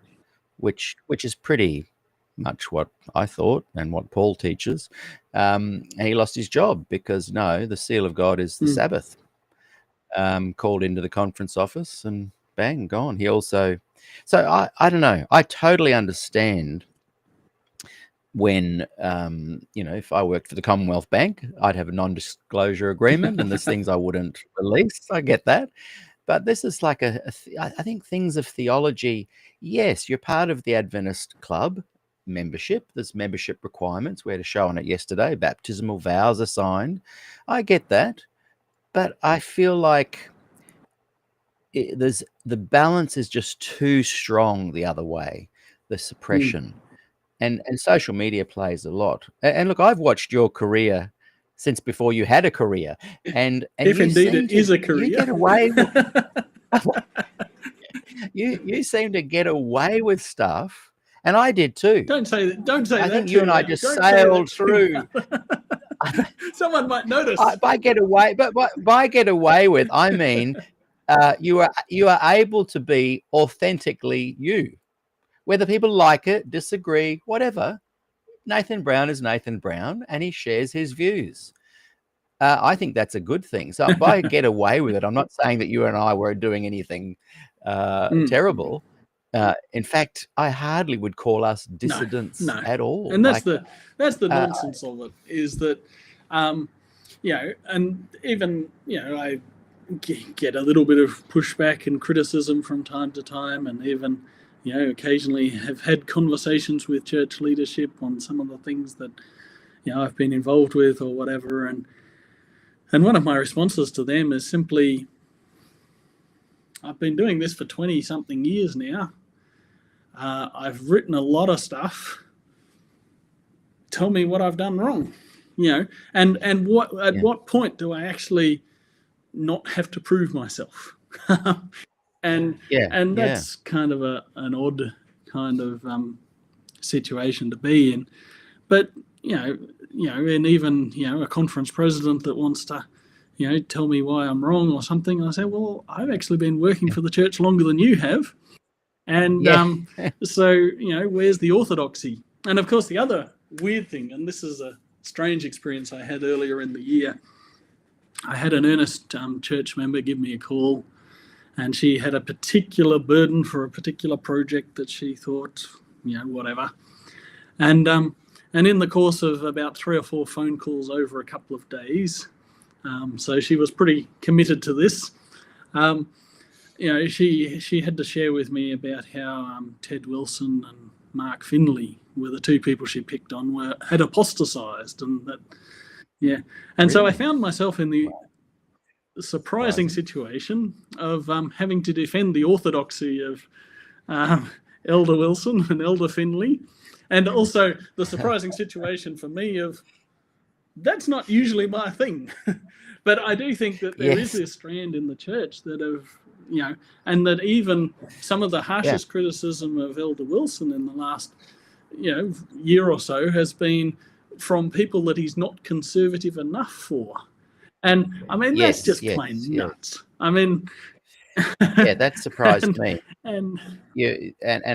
which is pretty much what I thought and what Paul teaches. And he lost his job because the seal of God is the Sabbath. Called into the conference office and bang, gone. He also, so I don't know. I totally understand when, if I worked for the Commonwealth Bank, I'd have a non-disclosure agreement and there's things I wouldn't release. I get that. But this is like I think things of theology. Yes, you're part of the Adventist club. membership. There's membership requirements. We had a show on it yesterday. Baptismal vows are signed. I get that, but I feel like there's the balance is just too strong the other way. The suppression, and social media plays a lot. And look, I've watched your career since before you had a career, and if you indeed seem it is a you career. get away. You seem to get away with stuff, and I did too. Don't say that. Don't say I that. think you and I just Don't say that sailed too through. Someone might notice. By get away, but by get away with, I mean, you are able to be authentically you, whether people like it, disagree, whatever. Nathan Brown is Nathan Brown, and he shares his views. I think that's a good thing. So by get away with it, I'm not saying that you and I were doing anything terrible. In fact, I hardly would call us dissidents at all. And that's the nonsense of it, is that, you know, and even, you know, I get a little bit of pushback and criticism from time to time, and even, you know, occasionally have had conversations with church leadership on some of the things that, you know, I've been involved with or whatever. And one of my responses to them is simply, I've been doing this for 20-something years now. I've written a lot of stuff. Tell me what I've done wrong, you know, and what point do I actually not have to prove myself? and that's kind of an odd kind of situation to be in. But you know, and even, you know, a conference president that wants to, you know, tell me why I'm wrong or something, I say, well, I've actually been working for the church longer than you have. And so, you know, where's the orthodoxy? And of course, the other weird thing, and this is a strange experience I had earlier in the year, I had an earnest church member give me a call, and she had a particular burden for a particular project that she thought, you know, whatever. And in the course of about 3 or 4 phone calls over a couple of days, so she was pretty committed to this. You know, she had to share with me about how Ted Wilson and Mark Finley were the 2 people she picked on had apostatized, and that, yeah. And so I found myself in the surprising situation of having to defend the orthodoxy of Elder Wilson and Elder Finley, and also the surprising situation for me of that's not usually my thing. But I do think that there is this strand in the church that have, you know, and that even some of the harshest criticism of Elder Wilson in the last, you know, year or so has been from people that he's not conservative enough for. And I mean, that's just plain nuts. I mean, that surprised me. And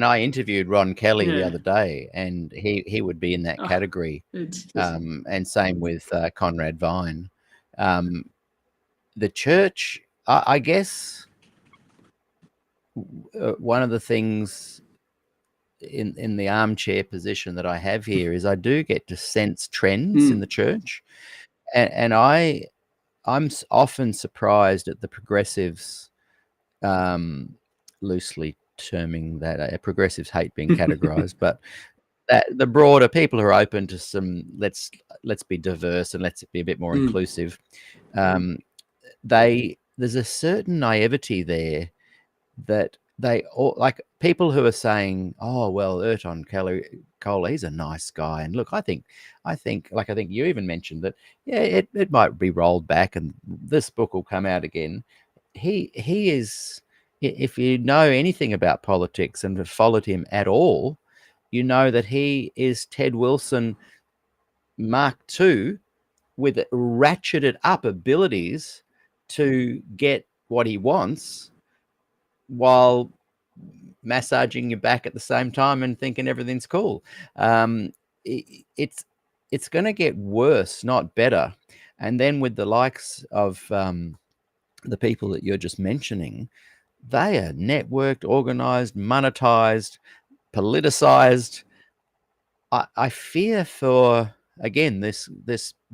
I interviewed Ron Kelly the other day, and he would be in that category. And same with Conrad Vine. The church, I guess, one of the things in the armchair position that I have here is I do get to sense trends in the church, and I'm often surprised at the progressives, loosely terming that progressives hate being categorized, but that the broader people who are open to some let's be diverse and let's be a bit more inclusive. There's a certain naivety there that they all, like people who are saying, oh well, Erton Cole, he's a nice guy, and look, I think you even mentioned that it might be rolled back and this book will come out again. He is, if you know anything about politics and have followed him at all, you know that he is Ted Wilson Mark II with ratcheted up abilities to get what he wants while massaging your back at the same time and thinking everything's cool. It's going to get worse, not better. And then with the likes of the people that you're just mentioning, they are networked, organized, monetized, politicized. I fear for, again, this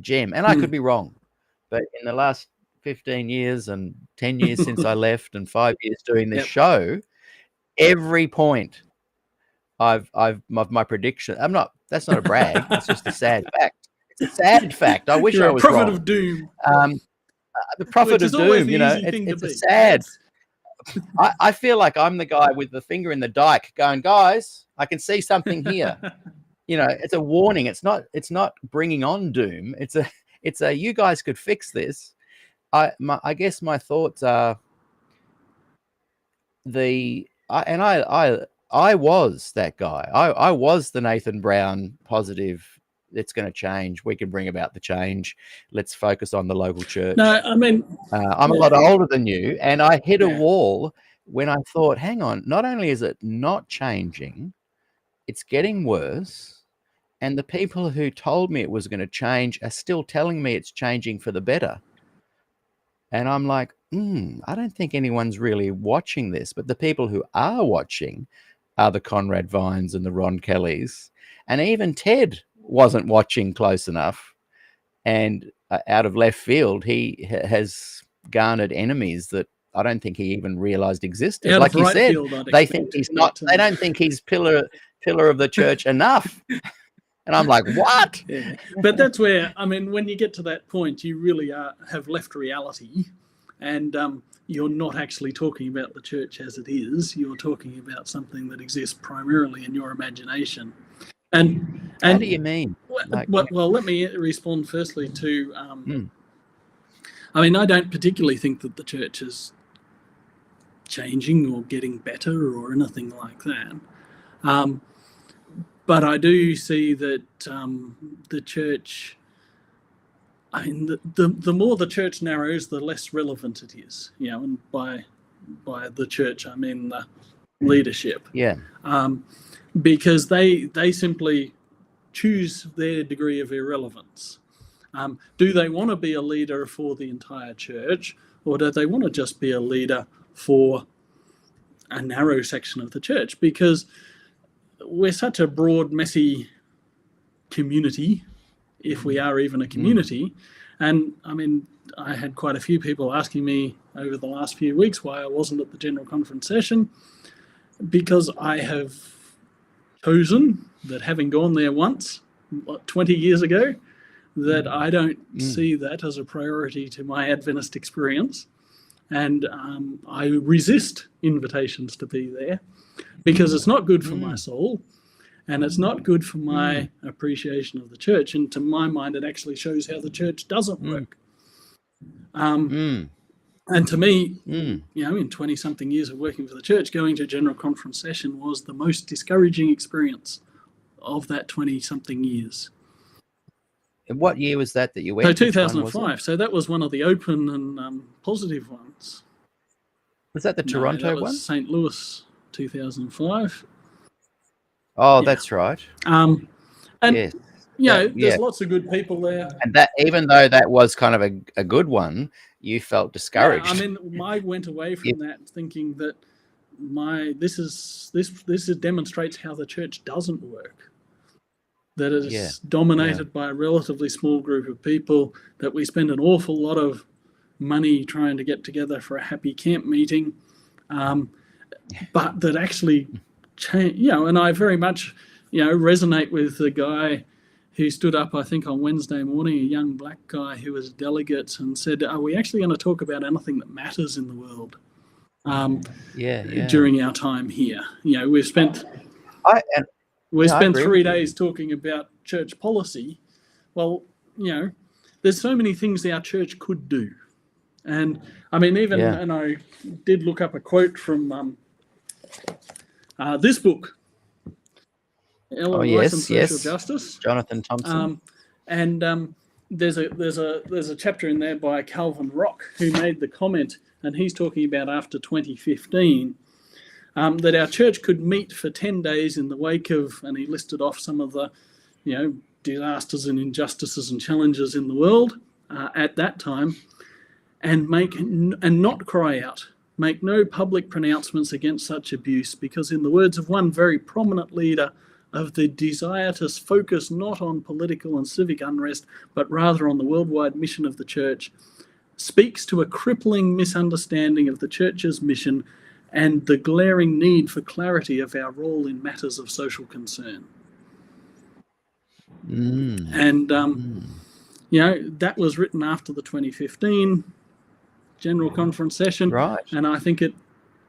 gem, and I could be wrong, but in the last 15 years and 10 years since I left and 5 years doing this show, every point my prediction. That's not a brag. It's just a sad fact. It's a sad fact. I wish You're I a was prophet wrong. of doom. The prophet Which of is always doom. the You know, easy thing to it's a be. sad. I feel like I'm the guy with the finger in the dike, going, guys, I can see something here. You know, it's a warning. It's not bringing on doom. It's a you guys could fix this. I guess my thoughts are I was that guy. I was the Nathan Brown positive. It's going to change. We can bring about the change. Let's focus on the local church. No, I mean, I'm a lot older than you, and I hit a wall when I thought, hang on, not only is it not changing, it's getting worse. And the people who told me it was going to change are still telling me it's changing for the better. And I'm like, I don't think anyone's really watching this. But the people who are watching are the Conrad Vines and the Ron Kellys. And even Ted wasn't watching close enough. And out of left field, he has garnered enemies that I don't think he even realized existed. Out like of you right said, field, I'd they expect, think he's not. They don't think he's pillar of the church enough. And I'm like, what? Yeah. But that's where, I mean, when you get to that point, you really have left reality, and you're not actually talking about the church as it is. You're talking about something that exists primarily in your imagination. And how do you mean? Well, let me respond firstly to, I mean, I don't particularly think that the church is changing or getting better or anything like that. But I do see that the church, I mean, the more the church narrows, the less relevant it is. You know, and by the church, I mean the leadership. Yeah. Because they simply choose their degree of irrelevance. Do they want to be a leader for the entire church, or do they want to just be a leader for a narrow section of the church? Because we're such a broad, messy community, if we are even a community. And I mean, I had quite a few people asking me over the last few weeks why I wasn't at the General Conference session, because I have chosen that, having gone there once, 20 years ago, that I don't see that as a priority to my Adventist experience. And I resist invitations to be there, because it's not good for my soul, and it's not good for my appreciation of the church. And to my mind, it actually shows how the church doesn't work. And to me, you know, in 20-something years of working for the church, going to a General Conference session was the most discouraging experience of that 20-something years. And what year was that you went? So 2005. So that was one of the open and positive ones. Was that the Toronto that was one? St. Louis, 2005. Oh, that's right. And yes. you know, there's lots of good people there. And that, even though that was kind of a good one, you felt discouraged. Yeah, I mean, I went away from that thinking that this demonstrates how the church doesn't work. That it is dominated by a relatively small group of people, that we spend an awful lot of money trying to get together for a happy camp meeting, but that actually change, you know. And I very much, you know, resonate with the guy who stood up, I think, on Wednesday morning, a young black guy who was a delegate, and said, are we actually going to talk about anything that matters in the world during our time here? You know, we've spent 3 days talking about church policy. Well, you know, there's so many things our church could do. And I mean, even, and I did look up a quote from this book, Life and Social Justice, Jonathan Thompson. And there's a chapter in there by Calvin Rock, who made the comment, and he's talking about after 2015, that our church could meet for 10 days in the wake of, and he listed off some of the, you know, disasters and injustices and challenges in the world at that time, and not cry out, make no public pronouncements against such abuse, because in the words of one very prominent leader of the desire to focus not on political and civic unrest, but rather on the worldwide mission of the church, speaks to a crippling misunderstanding of the church's mission and the glaring need for clarity of our role in matters of social concern. And, that was written after the 2015 General Conference session. Right. And I think it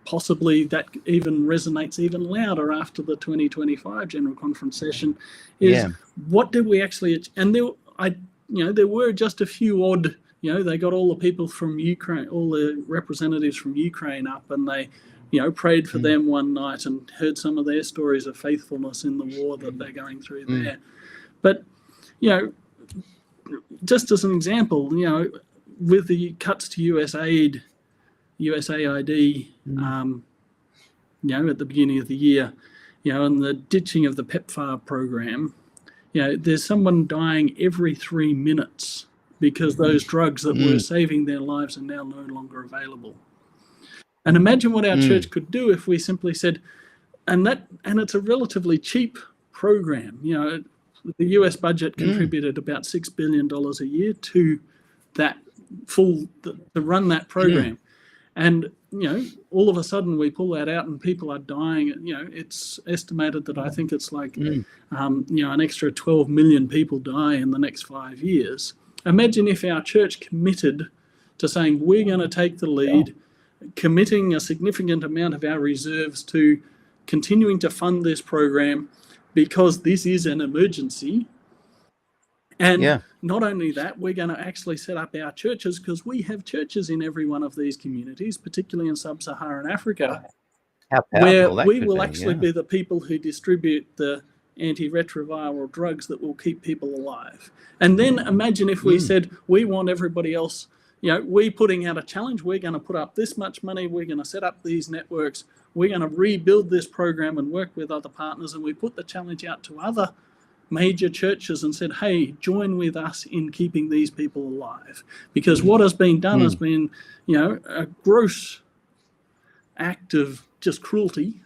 possibly that even resonates even louder after the 2025 General Conference session is what did we actually, and there were just a few odd, they got all the people from Ukraine, all the representatives from Ukraine up, and they, prayed for them one night and heard some of their stories of faithfulness in the war that they're going through there. But, just as an example, with the cuts to USAID, at the beginning of the year, and the ditching of the PEPFAR program, there's someone dying every 3 minutes because those drugs that were saving their lives are now no longer available. And imagine what our church could do if we simply said, and it's a relatively cheap program. The US budget contributed about $6 billion a year to that to run that program. And, all of a sudden we pull that out and people are dying. It's estimated that I think it's like, an extra 12 million people die in the next 5 years. Imagine if our church committed to saying, we're going to take the lead, committing a significant amount of our reserves to continuing to fund this program because this is an emergency. And not only that, we're going to actually set up our churches, because we have churches in every one of these communities, particularly in sub-Saharan Africa, where we will actually be the people who distribute the antiretroviral drugs that will keep people alive. And then imagine if we said, we want everybody else, we're putting out a challenge, we're going to put up this much money, we're going to set up these networks, we're going to rebuild this program and work with other partners, and we put the challenge out to other major churches and said, hey, join with us in keeping these people alive. Because what has been done has been, a gross act of just cruelty.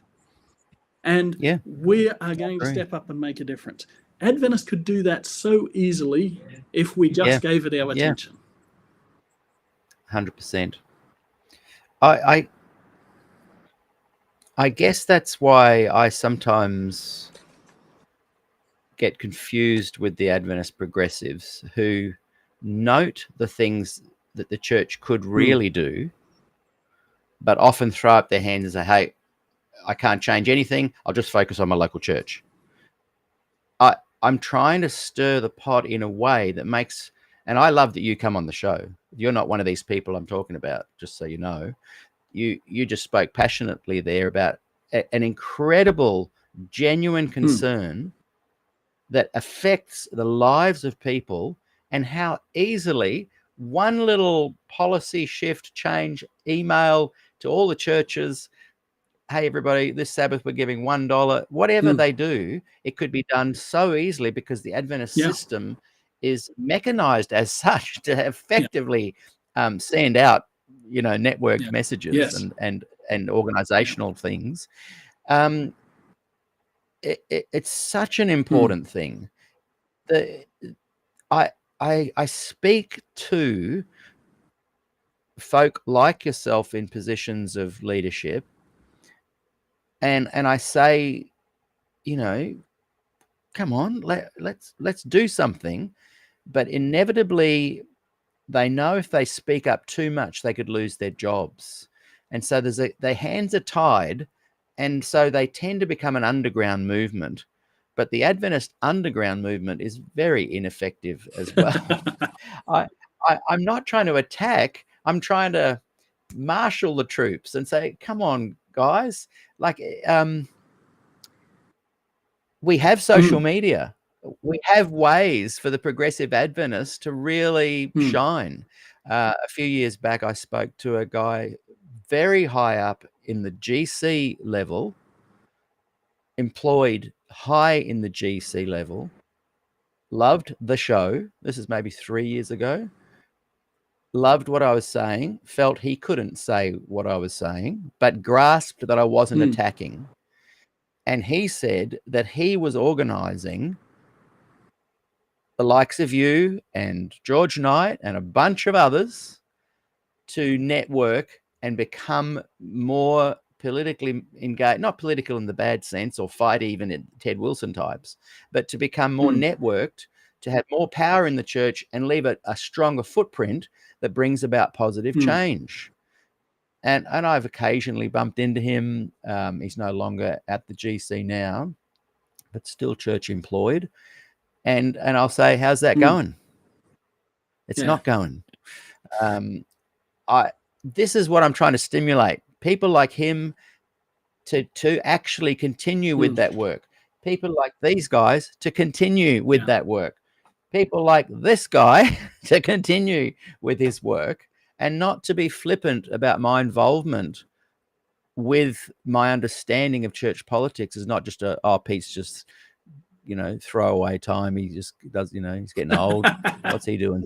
And we are going to step up and make a difference. Adventists could do that so easily if we just gave it our attention. 100%. I guess that's why I sometimes get confused with the Adventist progressives who note the things that the church could really do, but often throw up their hands and say, hey, I can't change anything, I'll just focus on my local church. I'm trying to stir the pot in a way that makes, and I love that you come on the show. You're not one of these people I'm talking about, just so you know. You just spoke passionately there about an incredible, genuine concern that affects the lives of people, and how easily one little policy shift, change, email to all the churches, hey, everybody, this Sabbath we're giving $1, whatever they do, it could be done so easily because the Adventist system is mechanized as such to effectively send out, networked messages and organizational things. It's such an important thing. I speak to folk like yourself in positions of leadership, and I say, come on, let's do something. But inevitably, they know if they speak up too much, they could lose their jobs, and so their hands are tied. And so they tend to become an underground movement. But the Adventist underground movement is very ineffective as well. I'm not trying to attack. I'm trying to marshal the troops and say, come on, guys. We have social media. We have ways for the progressive Adventists to really shine. A few years back, I spoke to a guy very high up in the GC level, employed high in the GC level, loved the show. This is maybe 3 years ago. Loved what I was saying, felt he couldn't say what I was saying, but grasped that I wasn't attacking. And he said that he was organizing the likes of you and George Knight and a bunch of others to network and become more politically engaged, not political in the bad sense, or fight even in Ted Wilson types, but to become more networked, to have more power in the church and leave a stronger footprint that brings about positive change. And I've occasionally bumped into him. He's no longer at the GC now, but still church employed. And I'll say, how's that going? It's not going. This is what I'm trying to stimulate. People like him to actually continue with that work. People like these guys to continue with that work. People like this guy to continue with his work, and not to be flippant about my involvement with my understanding of church politics is not just Pete's just, throwaway time. He just does, he's getting old. What's he doing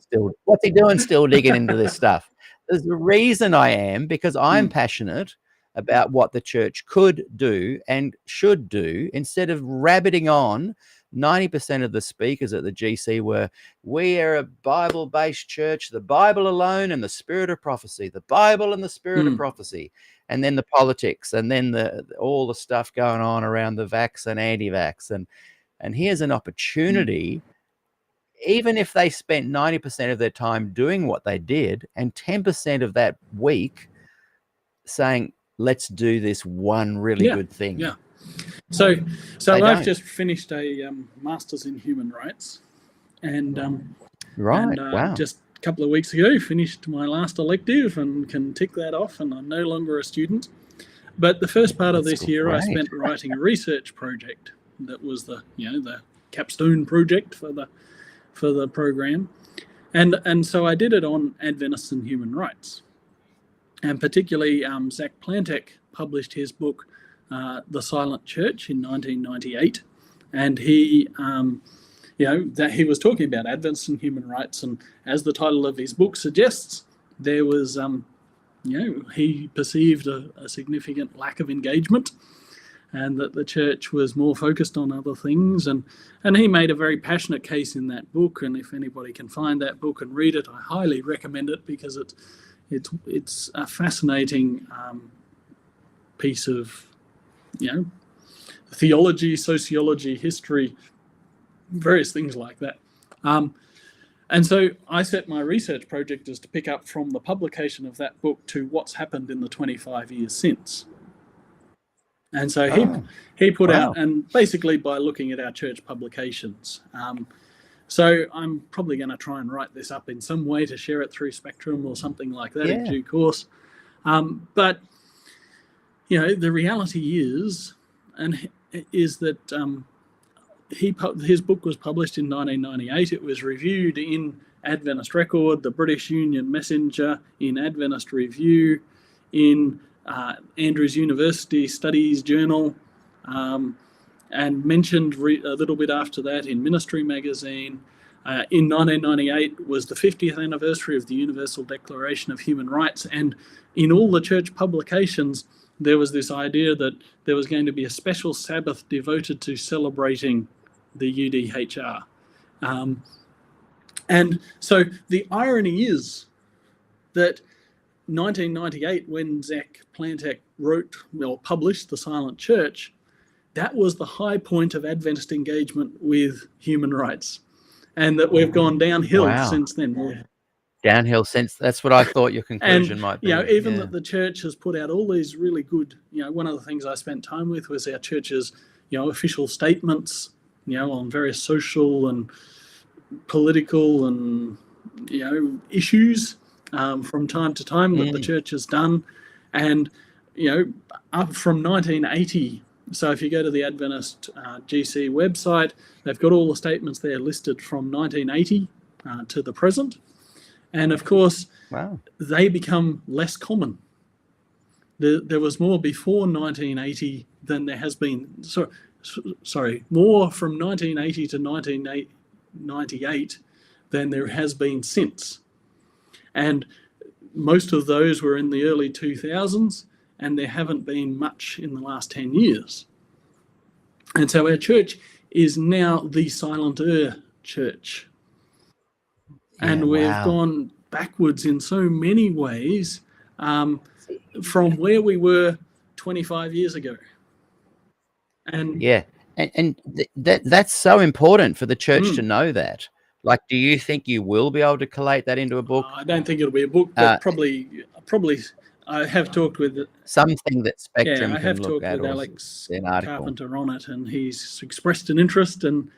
still digging into this stuff? There's a reason I am, because I'm passionate about what the church could do and should do, instead of rabbiting on. 90% of the speakers at the GC were, we are a Bible-based church, the Bible alone and the spirit of prophecy, the Bible and the spirit of prophecy, and then the politics, and then all the stuff going on around the vax and anti-vax. And here's an opportunity, even if they spent 90% of their time doing what they did, and 10% of that week saying, let's do this one really good thing. Yeah. So I've just finished a master's in human rights, and just a couple of weeks ago finished my last elective and can tick that off, and I'm no longer a student. But the first part of this year I spent writing a research project that was the capstone project for the program, and so I did it on Adventists and human rights, and particularly Zach Plantek published his book The Silent Church in 1998, and he that he was talking about Adventists and human rights, and as the title of his book suggests, there was he perceived a significant lack of engagement, and that the church was more focused on other things, and he made a very passionate case in that book. And if anybody can find that book and read it, I highly recommend it, because it's a fascinating piece of theology, sociology, history, various things like that. And so I set my research project as to pick up from the publication of that book to what's happened in the 25 years since. And so he put out, and basically by looking at our church publications. So I'm probably going to try and write this up in some way to share it through Spectrum or something like that in due course. But the reality is that his book was published in 1998. It was reviewed in Adventist Record, the British Union Messenger, in Adventist Review, in Andrews University Studies Journal, and mentioned a little bit after that in Ministry Magazine. In 1998 was the 50th anniversary of the Universal Declaration of Human Rights, and in all the church publications there was this idea that there was going to be a special Sabbath devoted to celebrating the UDHR. And so the irony is that 1998, when Zach Plantek published The Silent Church, that was the high point of Adventist engagement with human rights, and that we've gone downhill since then. Downhill since, that's what I thought your conclusion might be. Even that the church has put out all these really good, one of the things I spent time with was our church's, official statements, on various social and political and, issues from time to time that the church has done. And, up from 1980, so if you go to the Adventist GC website, they've got all the statements there listed from 1980 to the present. And of course, they become less common. There was more before 1980 than there has been. More from 1980 to 1998 than there has been since. And most of those were in the early 2000s, and there haven't been much in the last 10 years. And so our church is now the silent church. And we've gone backwards in so many ways from where we were 25 years ago. And Yeah. And that's so important for the church to know that. Like, do you think you will be able to collate that into a book? I don't think it'll be a book, but probably I have talked with something that Spectrum I have can look talked at, with or Alex an article. Carpenter on it, and he's expressed an interest, and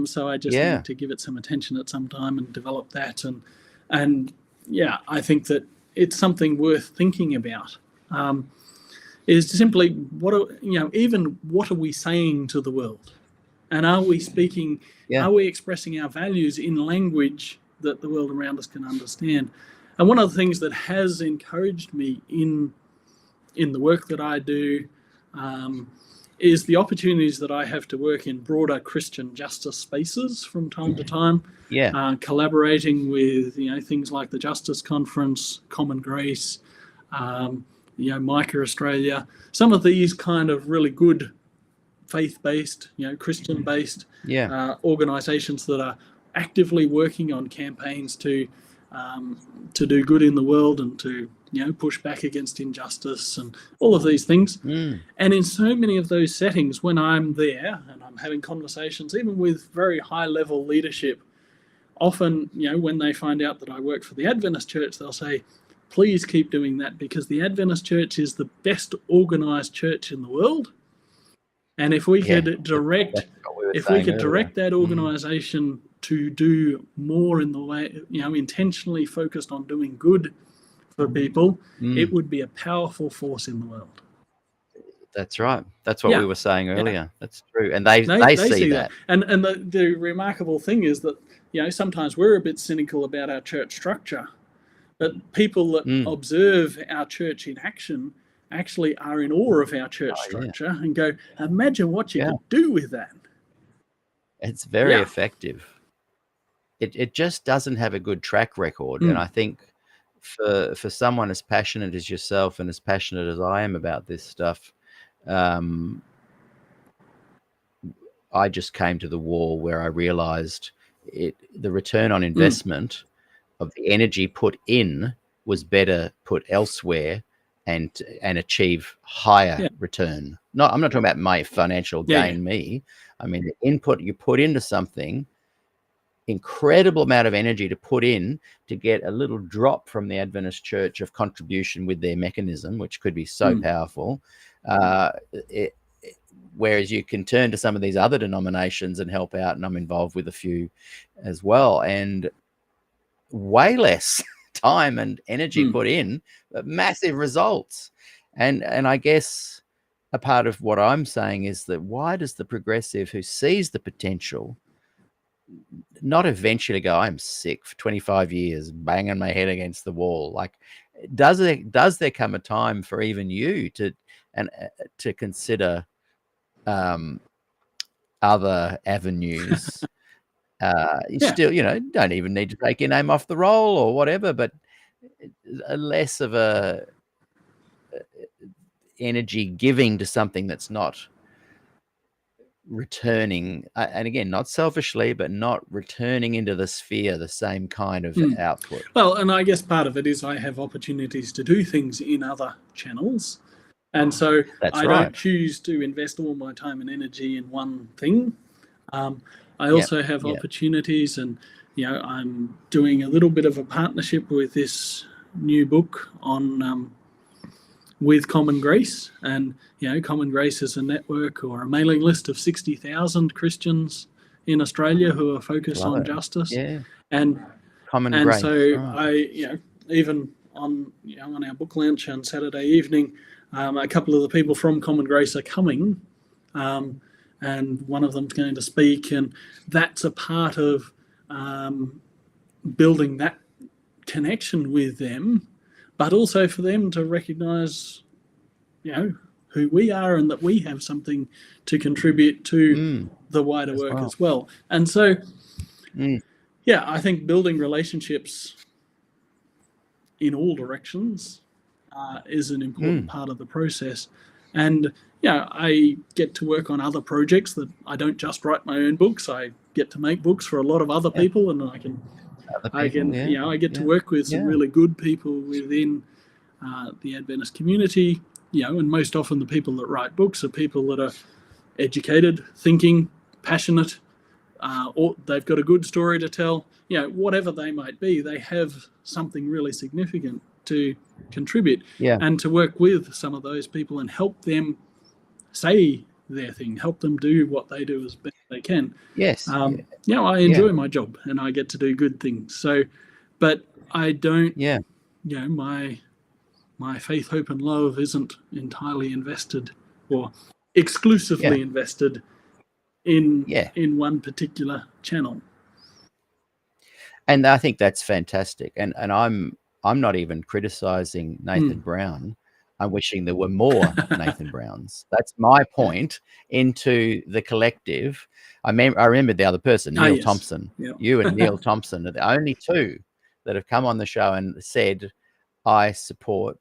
so I just need to give it some attention at some time and develop that, and yeah, I think that it's something worth thinking about. Is simply what are we saying to the world, and are we speaking? Yeah. Are we expressing our values in language that the world around us can understand? And one of the things that has encouraged me in the work that I do is the opportunities that I have to work in broader Christian justice spaces from time to time. Yeah. Collaborating with things like the Justice Conference, Common Grace, Micah Australia. Some of these kind of really good faith-based, Christian-based organisations that are actively working on campaigns to do good in the world and to push back against injustice and all of these things. And in so many of those settings, when I'm there and I'm having conversations, even with very high-level leadership, often, when they find out that I work for the Adventist Church, they'll say, please keep doing that, because the Adventist Church is the best organised church in the world. And if we could direct that organisation to do more in the way, intentionally focused on doing good for people, it would be a powerful force in the world. That's right. That's what we were saying earlier. That's true. And they see that. And the remarkable thing is that, sometimes we're a bit cynical about our church structure, but people that observe our church in action actually are in awe of our church structure and go, imagine what you could do with that. It's very effective. It just doesn't have a good track record. And I think for someone as passionate as yourself and as passionate as I am about this stuff, I just came to the wall where I realized the return on investment of the energy put in was better put elsewhere and achieve higher return. I'm not talking about my financial gain, I mean, the input you put into something, incredible amount of energy to put in to get a little drop from the Adventist Church of contribution with their mechanism, which could be so powerful. Whereas you can turn to some of these other denominations and help out, and I'm involved with a few as well, and way less time and energy put in, but massive results. And I guess a part of what I'm saying is that why does the progressive who sees the potential not eventually go, I'm sick for 25 years, banging my head against the wall? Like, does there come a time for even you to consider other avenues? You still, don't even need to take your name off the roll or whatever, but a less of a energy giving to something that's not returning, and again, not selfishly, but not returning into the sphere the same kind of output. Well, and I guess part of it is I have opportunities to do things in other channels, and so I don't choose to invest all my time and energy in one thing. I also have opportunities, and I'm doing a little bit of a partnership with this new book on with Common Grace, and Common Grace is a network or a mailing list of 60,000 Christians in Australia who are focused on justice. And Common Grace. So I, even on on our book launch on Saturday evening, a couple of the people from Common Grace are coming, and one of them's going to speak, and that's a part of building that connection with them, but also for them to recognise, who we are and that we have something to contribute to the wider work as well. And so, I think building relationships in all directions is an important part of the process. And I get to work on other projects that I don't just write my own books. I get to make books for a lot of other people, and I get to work with some really good people within the Adventist community and most often the people that write books are people that are educated, thinking, passionate, or they've got a good story to tell. Whatever they might be, they have something really significant to contribute. Yeah. And to work with some of those people and help them say their thing, help them do what they do as best they can. Yes. I enjoy my job and I get to do good things. So, but I don't, my faith, hope, and love isn't entirely invested or exclusively invested in one particular channel. And I think that's fantastic. And I'm not even criticizing Nathan Brown. I'm wishing there were more Nathan Browns. That's my point into the collective. I remember the other person, Neil Thompson. Yeah. You and Neil Thompson are the only two that have come on the show and said, I support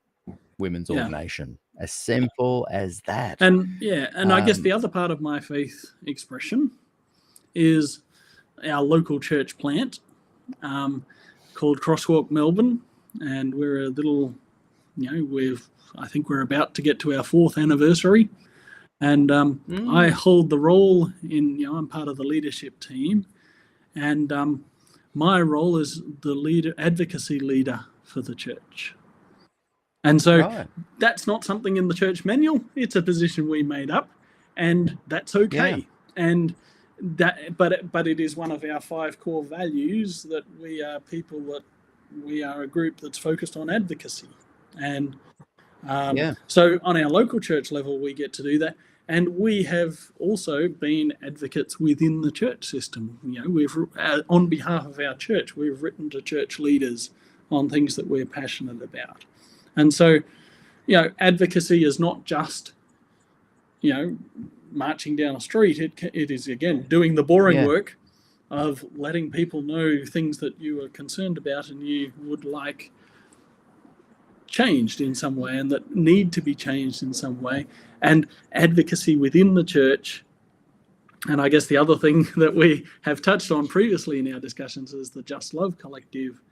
women's ordination. As simple as that. And I guess the other part of my faith expression is our local church plant called Crosswalk Melbourne. And we're a little, I think we're about to get to our 4th anniversary. And I hold the role I'm part of the leadership team. And my role is the advocacy leader for the church. And so that's not something in the church manual. It's a position we made up, and that's okay. Yeah. And but it is one of our 5 core values that we are a group that's focused on advocacy. And so on our local church level, we get to do that. And we have also been advocates within the church system. We've on behalf of our church, we've written to church leaders on things that we're passionate about. And so, advocacy is not just, marching down a street. It is, again, doing the boring work of letting people know things that you are concerned about and you would like changed in some way and that need to be changed in some way. And advocacy within the church. And I guess the other thing that we have touched on previously in our discussions is the Just Love Collective,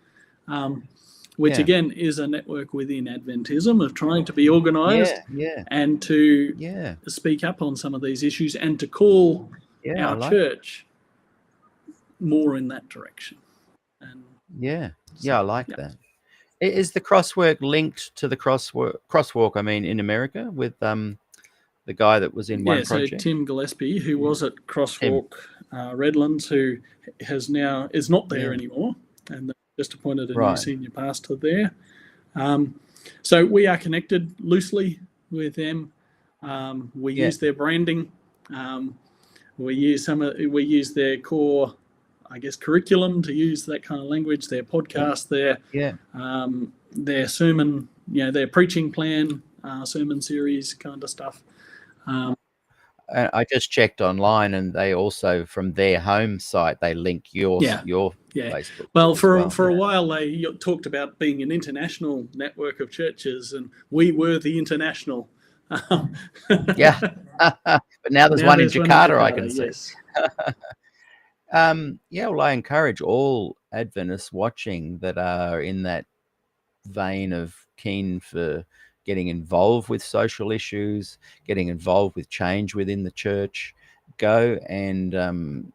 which again is a network within Adventism of trying to be organised and to speak up on some of these issues and to call our church more in that direction. And I like that. Is the Crosswalk linked to the Crosswalk? I mean, in America with the guy that was in one project? So Tim Gillespie, who was at Crosswalk Redlands, who is not there anymore, and just appointed a new senior pastor there. So we are connected loosely with them. We use their branding. We use their core, I guess, curriculum to use that kind of language. Their podcast, their sermon, their preaching plan, sermon series kind of stuff. I just checked online, and they also, from their home site, they link your Facebook. Well, for a while they talked about being an international network of churches, and we were the international. But now there's one in Jakarta, I can see. Well, I encourage all Adventists watching that are in that vein of keen for getting involved with social issues, getting involved with change within the church, go and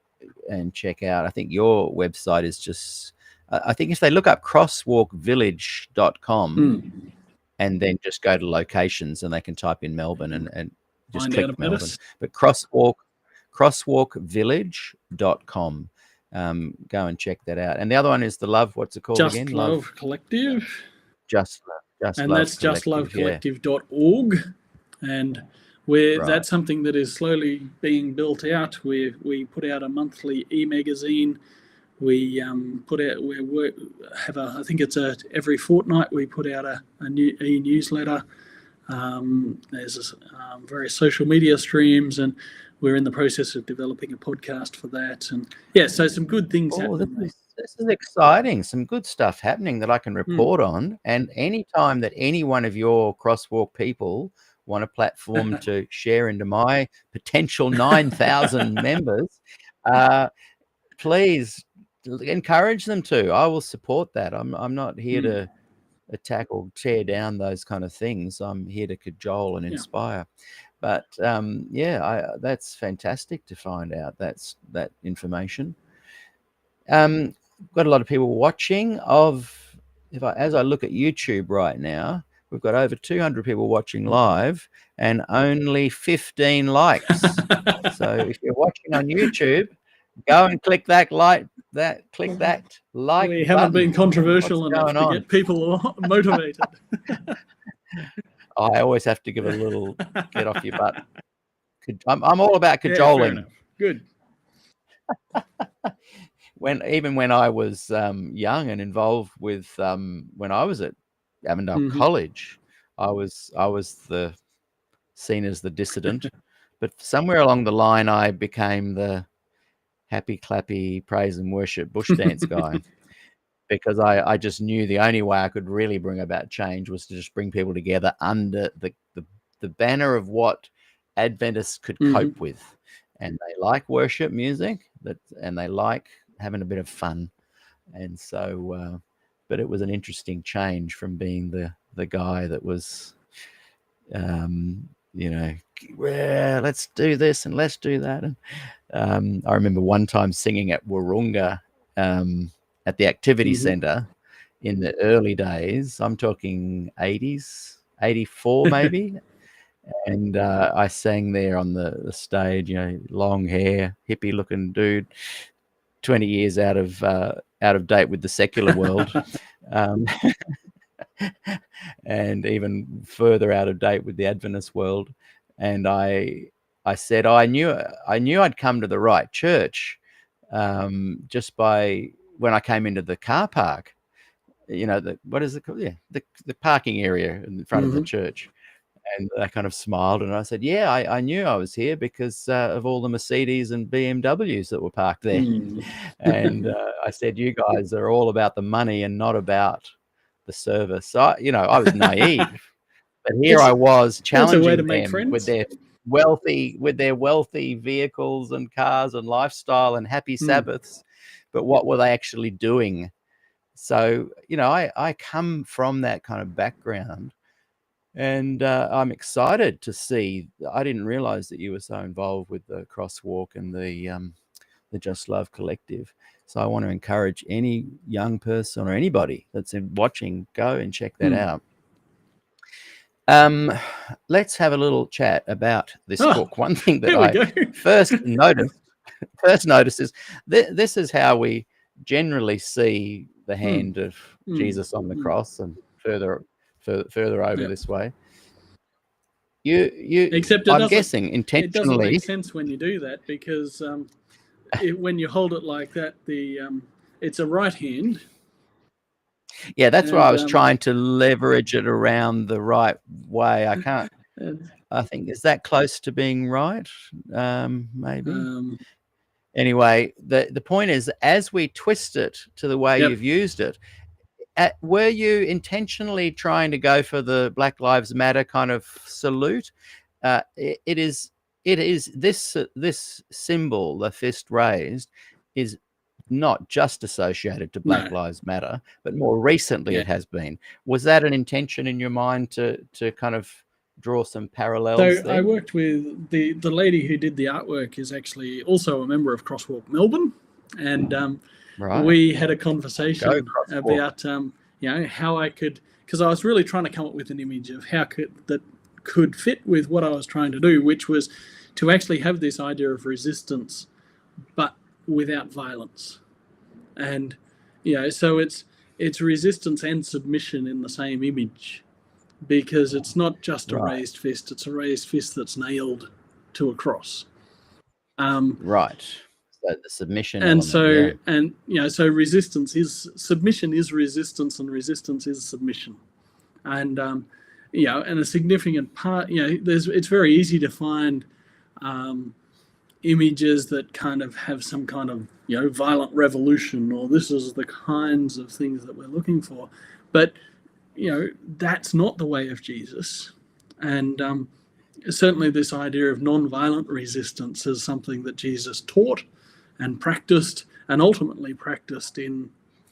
check out. I think your website is just, I think if they look up crosswalkvillage.com and then just go to locations and they can type in Melbourne and just click Melbourne. But crosswalkvillage.com. Go and check that out. And the other one is what's it called again? Just Love Collective. Just Love. That's justlovecollective.org, and that's something that is slowly being built out. We put out a monthly e-magazine. We I think it's every fortnight we put out a new e-newsletter. There's various social media streams, and we're in the process of developing a podcast for that. And so some good things happening. This is exciting. Some good stuff happening that I can report on. And anytime that any one of your Crosswalk people want a platform to share into my potential 9,000 members, please encourage them to. I will support that. I'm not here to attack or tear down those kind of things. I'm here to cajole and inspire. But that's fantastic to find out that information. Got a lot of people watching. As I look at YouTube right now, we've got over 200 people watching live and only 15 likes. So if you're watching on YouTube, go and click that like we haven't been controversial enough to get people motivated. I always have to give a little get off your butt. I'm all about cajoling. Yeah, good. Even when I was young and involved with when I was at Avondale College, I was seen as the dissident, but somewhere along the line I became the happy clappy praise and worship bush dance guy, because I just knew the only way I could really bring about change was to just bring people together under the banner of what Adventists could cope with, and they like worship music, and they like having a bit of fun. And so but it was an interesting change from being the guy that was let's do this and let's do that. And I remember one time singing at Wahroonga at the activity center in the early days. I'm talking 80s, 84 maybe. And I sang there on the stage, long hair, hippie looking dude, 20 years out of date with the secular world, and even further out of date with the Adventist world. And I said, I knew I'd come to the right church just by when I came into the car park, what is it called? Yeah, the parking area in front of the church. And they kind of smiled, and I said, yeah, I knew I was here because of all the Mercedes and BMWs that were parked there. And I said, you guys are all about the money and not about the service. So, I was naive, but here I was challenging them with their wealthy vehicles and cars and lifestyle and happy Sabbaths. But what were they actually doing? So, I come from that kind of background. And I'm excited to see. I didn't realize that you were so involved with the Crosswalk and the Just Love Collective. So I want to encourage any young person or anybody that's watching, go and check that out. Let's have a little chat about this book. One thing that I first noticed is this is how we generally see the hand of Jesus on the cross, and further over this way. Except I'm guessing intentionally. It doesn't make sense when you do that, because when you hold it like that, it's a right hand. Yeah, that's why I was trying to leverage it around the right way. I can't. I think, is that close to being right? Maybe. Anyway, the point is, as we twist it to the way you've used it, were you intentionally trying to go for the Black Lives Matter kind of salute? It is this symbol, the fist raised, is not just associated to Black Lives Matter, but more recently it has been. Was that an intention in your mind to kind of draw some parallels? So I worked with the lady who did the artwork is actually also a member of Crosswalk Melbourne, and we had a conversation about how I could, because I was really trying to come up with an image of how that could fit with what I was trying to do, which was to actually have this idea of resistance, but without violence. And so it's resistance and submission in the same image, because it's not just a raised fist, it's a raised fist that's nailed to a cross. So the submission and element, so resistance is submission is resistance, and resistance is submission. And and a significant part, it's very easy to find images that kind of have some kind of violent revolution, or this is the kinds of things that we're looking for. But that's not the way of Jesus. And certainly this idea of non-violent resistance is something that Jesus taught and practiced, and ultimately practiced in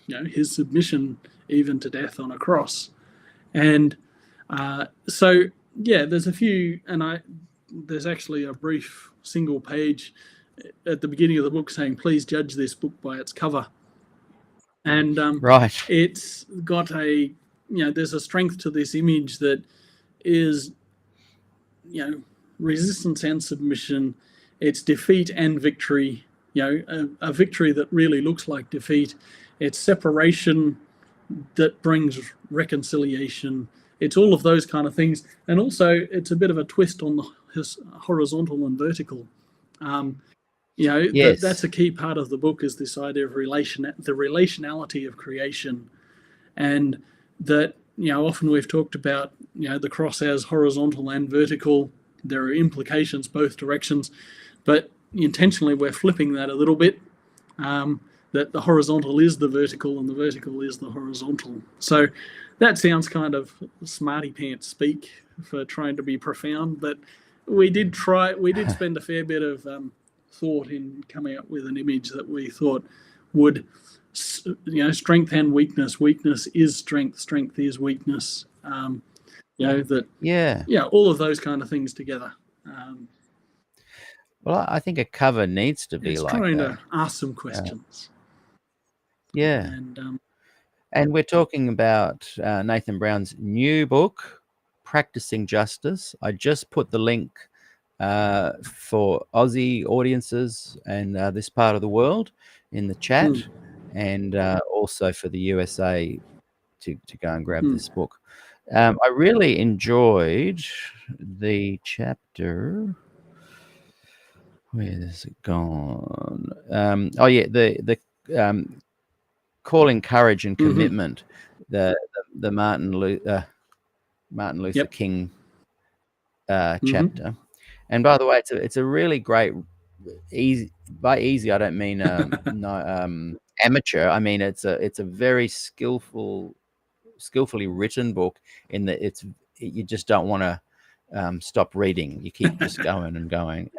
his submission even to death on a cross. And so, yeah, there's a few, and there's actually a brief single page at the beginning of the book saying, please judge this book by its cover. And Right. it's got there's a strength to this image that is, resistance and submission. It's defeat and victory, a victory that really looks like defeat. It's separation that brings reconciliation. It's all of those kind of things. And also, it's a bit of a twist on the horizontal and vertical. Yes. That's a key part of the book, is this idea of the relationality of creation. And that, often we've talked about, the cross as horizontal and vertical. There are implications both directions, but intentionally we're flipping that a little bit, that the horizontal is the vertical and the vertical is the horizontal. So that sounds kind of smarty pants speak for trying to be profound, but we did spend a fair bit of thought in coming up with an image that we thought would, strength and weakness. Weakness is strength. Strength is weakness. All of those kind of things together. Well, I think a cover needs to be it's like trying that. to ask some questions. Yeah. And we're talking about Nathan Brown's new book, Practicing Justice. I just put the link for Aussie audiences and this part of the world in the chat, and also for the USA to go and grab this book. I really enjoyed the chapter. Where has it gone? The calling courage and commitment. The Martin Luther King chapter. And by the way, it's a really great, easy. By easy, I don't mean amateur. I mean it's a very skillfully written book, in that you just don't want to stop reading. You keep just going and going.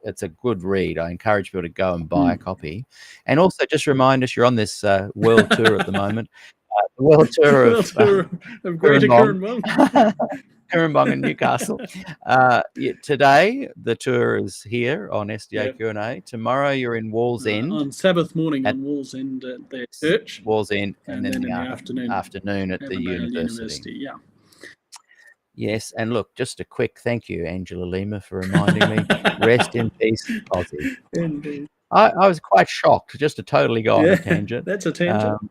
It's a good read. I encourage people to go and buy a copy. And also just remind us, you're on this world tour at the moment. The world tour of Greater Currumbong. Currumbong and Newcastle. Today, the tour is here on SDAQ&A. Tomorrow, you're in Wallsend. On Sabbath morning at Wallsend at their church. Wallsend, and then in the afternoon at the university. Yeah. Yes, and look, just a quick thank you, Angela Lima, for reminding me. Rest in peace, Ozzy. Indeed. I was quite shocked, just to totally go on a tangent. That's a tangent.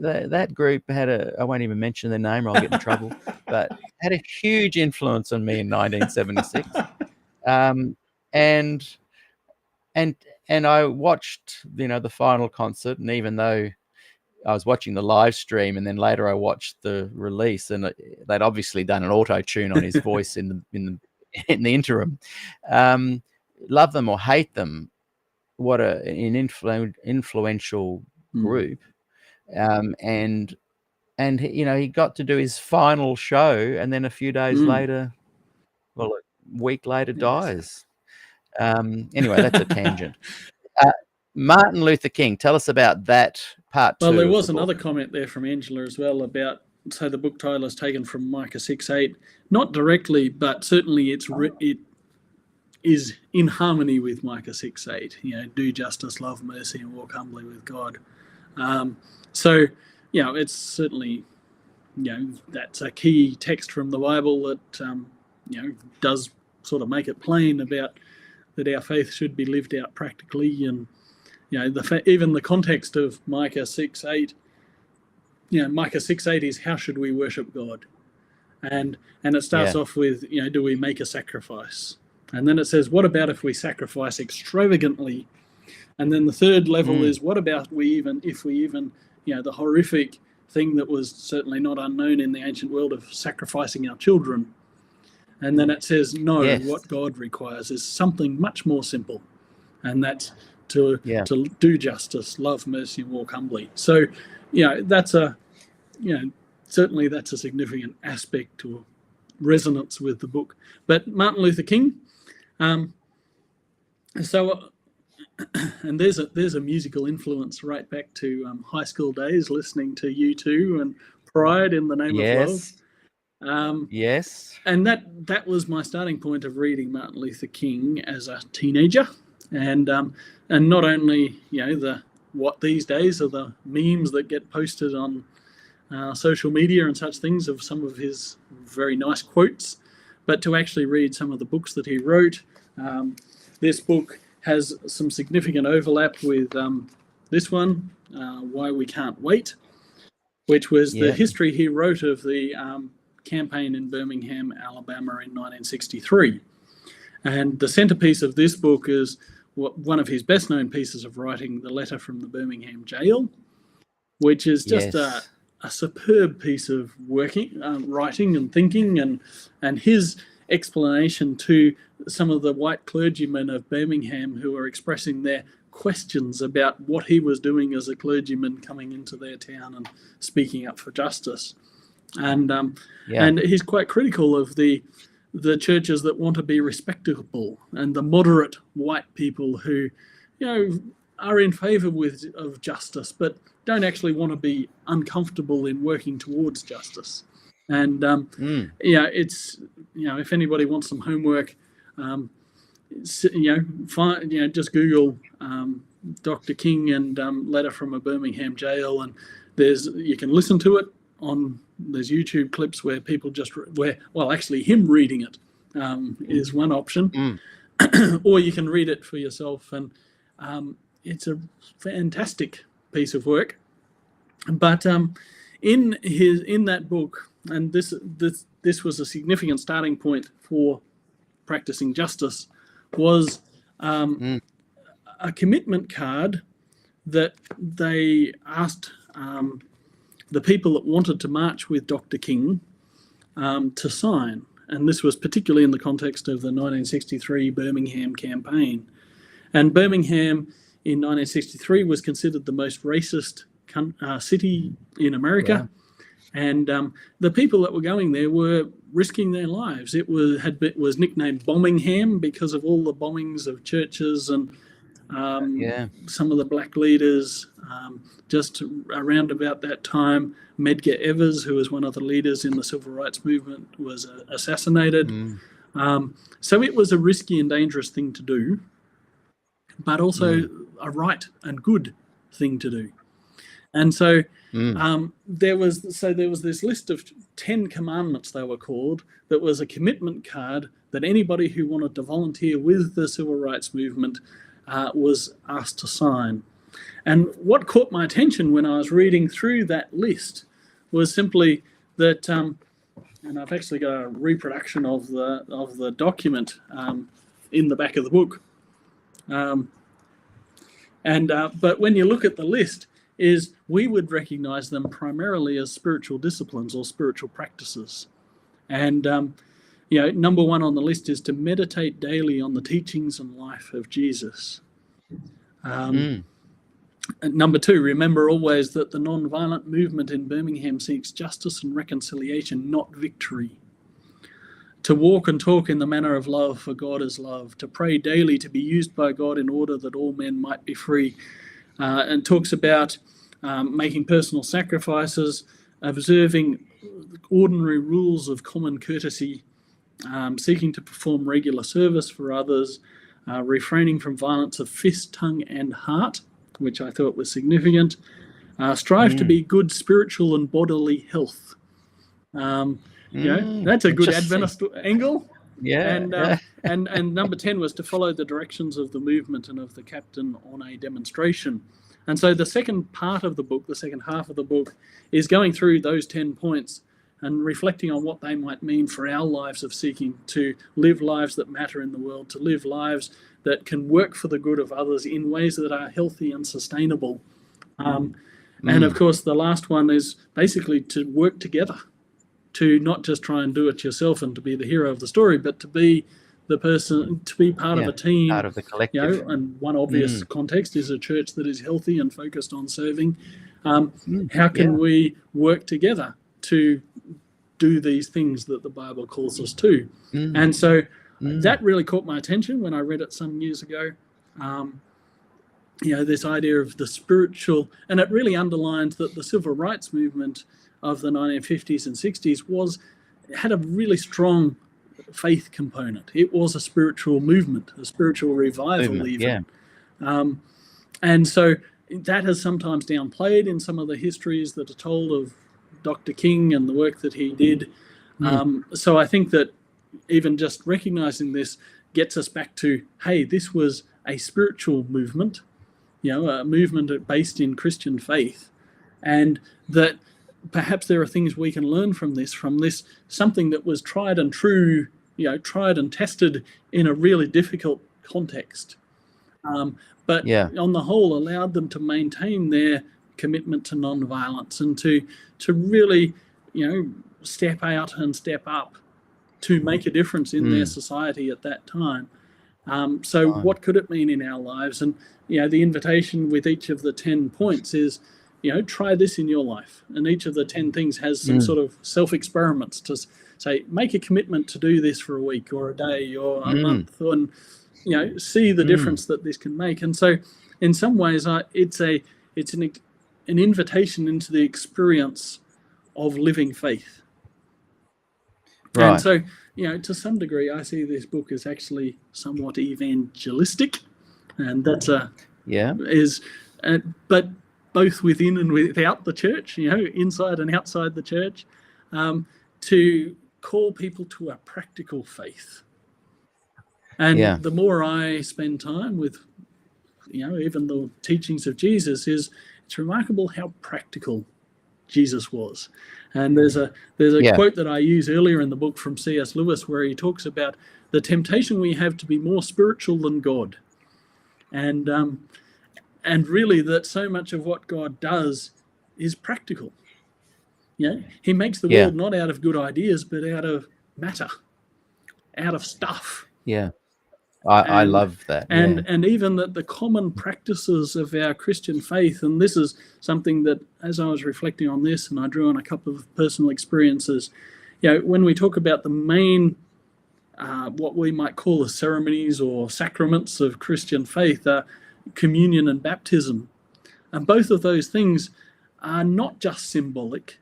That group had I won't even mention their name or I'll get in trouble, but had a huge influence on me in 1976. And I watched, the final concert, and even though I was watching the live stream, and then later I watched the release, and they'd obviously done an auto tune on his voice in the interim. Love them or hate them, what an influential group. And he got to do his final show, and then a few days later, a week later, dies. Anyway, that's a tangent. Martin Luther King, tell us about that part 2. Well, there was another comment there from Angela as well about, so the book title is taken from Micah 6:8, not directly, but certainly it is in harmony with Micah 6:8. Do justice, love mercy, and walk humbly with God. So it's certainly, that's a key text from the Bible that does sort of make it plain about that our faith should be lived out practically. And even the context of Micah 6:8, Micah 6:8 is, how should we worship God? And it starts off with, do we make a sacrifice? And then it says, what about if we sacrifice extravagantly? And then the third level is, what about if we even, the horrific thing that was certainly not unknown in the ancient world of sacrificing our children. And then it says, what God requires is something much more simple. And that's to do justice, love mercy, and walk humbly. So, that's certainly that's a significant aspect or resonance with the book. But Martin Luther King, and there's a musical influence right back to high school days, listening to U2 and pride in the name of love. Yes. Yes. And that was my starting point of reading Martin Luther King as a teenager, and not only what these days are the memes that get posted on social media and such things of some of his very nice quotes, but to actually read some of the books that he wrote. This book has some significant overlap with this one, Why We Can't Wait, which was the history he wrote of the campaign in Birmingham, Alabama in 1963. And the centerpiece of this book is one of his best known pieces of writing, The Letter from the Birmingham Jail, which is just a superb piece of writing and thinking, and his explanation to some of the white clergymen of Birmingham who are expressing their questions about what he was doing as a clergyman coming into their town and speaking up for justice. And he's quite critical of the churches that want to be respectable and the moderate white people who, are in favour of justice, but don't actually want to be uncomfortable in working towards justice. And it's if anybody wants some homework, just Google Dr. King and Letter from a Birmingham Jail, and you can listen to it on. There's YouTube clips where people him reading it is one option, or you can read it for yourself, and it's a fantastic piece of work. But in that book, and this was a significant starting point for practicing justice, was a commitment card that they asked the people that wanted to march with Dr. King to sign. And this was particularly in the context of the 1963 Birmingham campaign. And Birmingham in 1963 was considered the most racist city in America. Yeah. And the people that were going there were risking their lives. It was nicknamed Bombingham because of all the bombings of churches and some of the black leaders. Just around about that time, Medgar Evers, who was one of the leaders in the civil rights movement, was assassinated. So it was a risky and dangerous thing to do, but also a right and good thing to do. And so there was this list of 10 commandments, they were called, that was a commitment card that anybody who wanted to volunteer with the civil rights movement was asked to sign. And what caught my attention when I was reading through that list was simply that, and I've actually got a reproduction of the document in the back of the book. But when you look at the list, we would recognize them primarily as spiritual disciplines or spiritual practices. And number one on the list is to meditate daily on the teachings and life of Jesus. And number two, remember always that the non-violent movement in Birmingham seeks justice and reconciliation, not victory. To walk and talk in the manner of love, for God is love. To pray daily, to be used by God in order that all men might be free. And talks about making personal sacrifices, observing ordinary rules of common courtesy, seeking to perform regular service for others, refraining from violence of fist, tongue, and heart, which I thought was significant. Strive to be good spiritual and bodily health. That's a good Adventist angle. Yeah. And number 10 was to follow the directions of the movement and of the captain on a demonstration. And so the second part of the book, the second half of the book, is going through those 10 points and reflecting on what they might mean for our lives of seeking to live lives that matter in the world, to live lives that can work for the good of others in ways that are healthy and sustainable. And of course, the last one is basically to work together, to not just try and do it yourself and to be the hero of the story, but to be the person, to be part of a team, part of the collective. And one obvious context is a church that is healthy and focused on serving. How can we work together to do these things that the Bible calls us to? And so that really caught my attention when I read it some years ago. This idea of the spiritual, and it really underlines that the civil rights movement of the 1950s and 60s had a really strong faith component. It was a spiritual movement, a spiritual revival even. Yeah. And so that has sometimes downplayed in some of the histories that are told of Dr. King and the work that he did. So I think that even just recognizing this gets us back to, hey, this was a spiritual movement, a movement based in Christian faith, and that perhaps there are things we can learn from this, something that was tried and true, tried and tested in a really difficult context. But on the whole, allowed them to maintain their commitment to non-violence and to really, step out and step up to make a difference in their society at that time. So what could it mean in our lives? And, the invitation with each of the 10 points is, try this in your life. And each of the 10 things has some sort of self-experiments to say, make a commitment to do this for a week or a day or a month, and, see the difference that this can make. And so in some ways, it's an invitation into the experience of living faith. Right. And so, to some degree, I see this book as actually somewhat evangelistic, and that's but both within and without the church, inside and outside the church, to call people to a practical faith. And the more I spend time with, even the teachings of Jesus, it's remarkable how practical Jesus was. And there's a quote that I use earlier in the book from C.S. Lewis, where he talks about the temptation we have to be more spiritual than God, and really that so much of what God does is practical. He makes the world not out of good ideas, but out of matter, out of stuff. Yeah. I love that. And even that the common practices of our Christian faith, and this is something that, as I was reflecting on this, and I drew on a couple of personal experiences, when we talk about the main, what we might call the ceremonies or sacraments of Christian faith, communion and baptism, and both of those things are not just symbolic,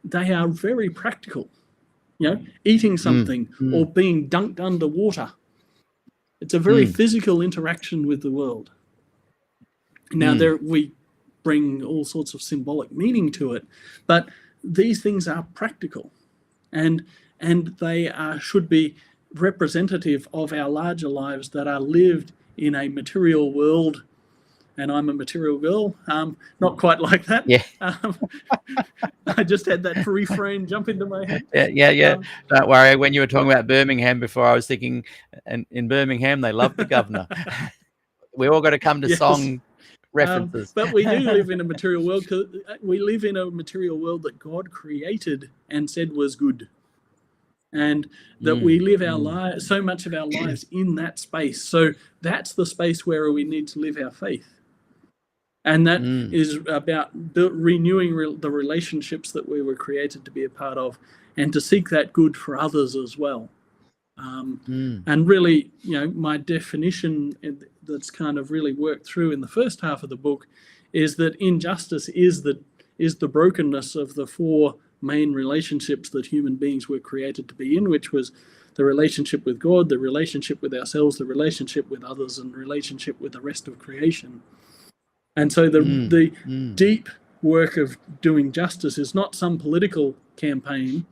they are very practical. Eating something or being dunked underwater. It's a very physical interaction with the world. Now, we bring all sorts of symbolic meaning to it, but these things are practical, and they should be representative of our larger lives that are lived in a material world. And I'm a material girl, not quite like that. Yeah. I just had that refrain jump into my head. Yeah. Don't worry. When you were talking about Birmingham before, I was thinking, and in Birmingham, they love the governor. We all got to come to song references. But we do live in a material world. We live in a material world that God created and said was good. And that we live our lives, so much of our lives in that space. So that's the space where we need to live our faith. And that is about renewing the relationships that we were created to be a part of, and to seek that good for others as well. And really, my definition that's kind of really worked through in the first half of the book is that injustice is the brokenness of the four main relationships that human beings were created to be in, which was the relationship with God, the relationship with ourselves, the relationship with others, and relationship with the rest of creation. And so the deep work of doing justice is not some political campaign.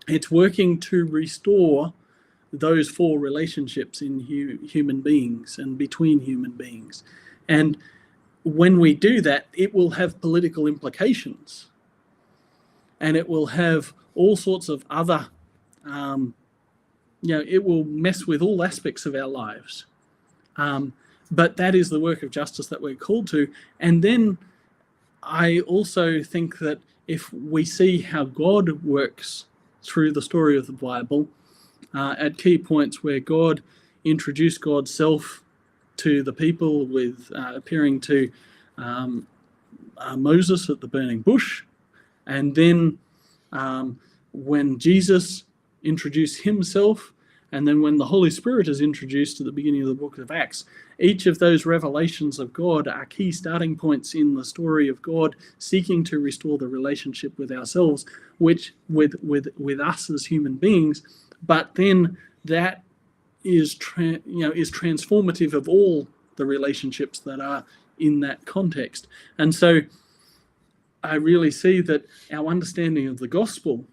It's working to restore those four relationships in human beings and between human beings. And when we do that, it will have political implications. And it will have all sorts of other, it will mess with all aspects of our lives. But that is the work of justice that we're called to. And then I also think that if we see how God works through the story of the Bible, at key points where God introduced God's self to the people with appearing to Moses at the burning bush, and then when Jesus introduced himself And then when the Holy Spirit is introduced at the beginning of the book of Acts, each of those revelations of God are key starting points in the story of God seeking to restore the relationship with ourselves, which with us as human beings. But then that is transformative of all the relationships that are in that context. And so I really see that our understanding of the gospel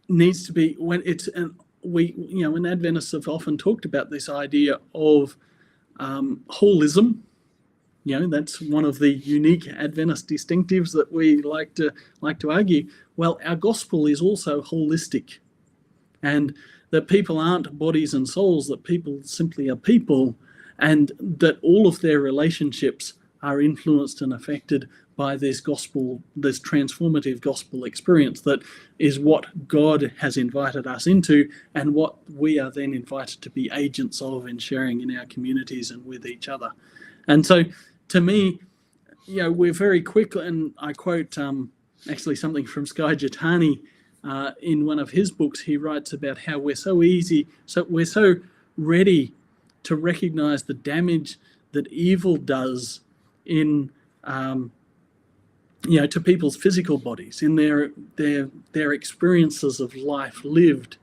needs to be, when it's, and we, when Adventists have often talked about this idea of holism. That's one of the unique Adventist distinctives that we like to argue. Well, our gospel is also holistic, and that people aren't bodies and souls, that people simply are people, and that all of their relationships are influenced and affected by this gospel, this transformative gospel experience that is what God has invited us into, and what we are then invited to be agents of and sharing in our communities and with each other. And so, to me, we're very quick, and I quote actually something from Skye Jitani in one of his books. He writes about how we're so ready to recognize the damage that evil does in to people's physical bodies, in their experiences of life lived.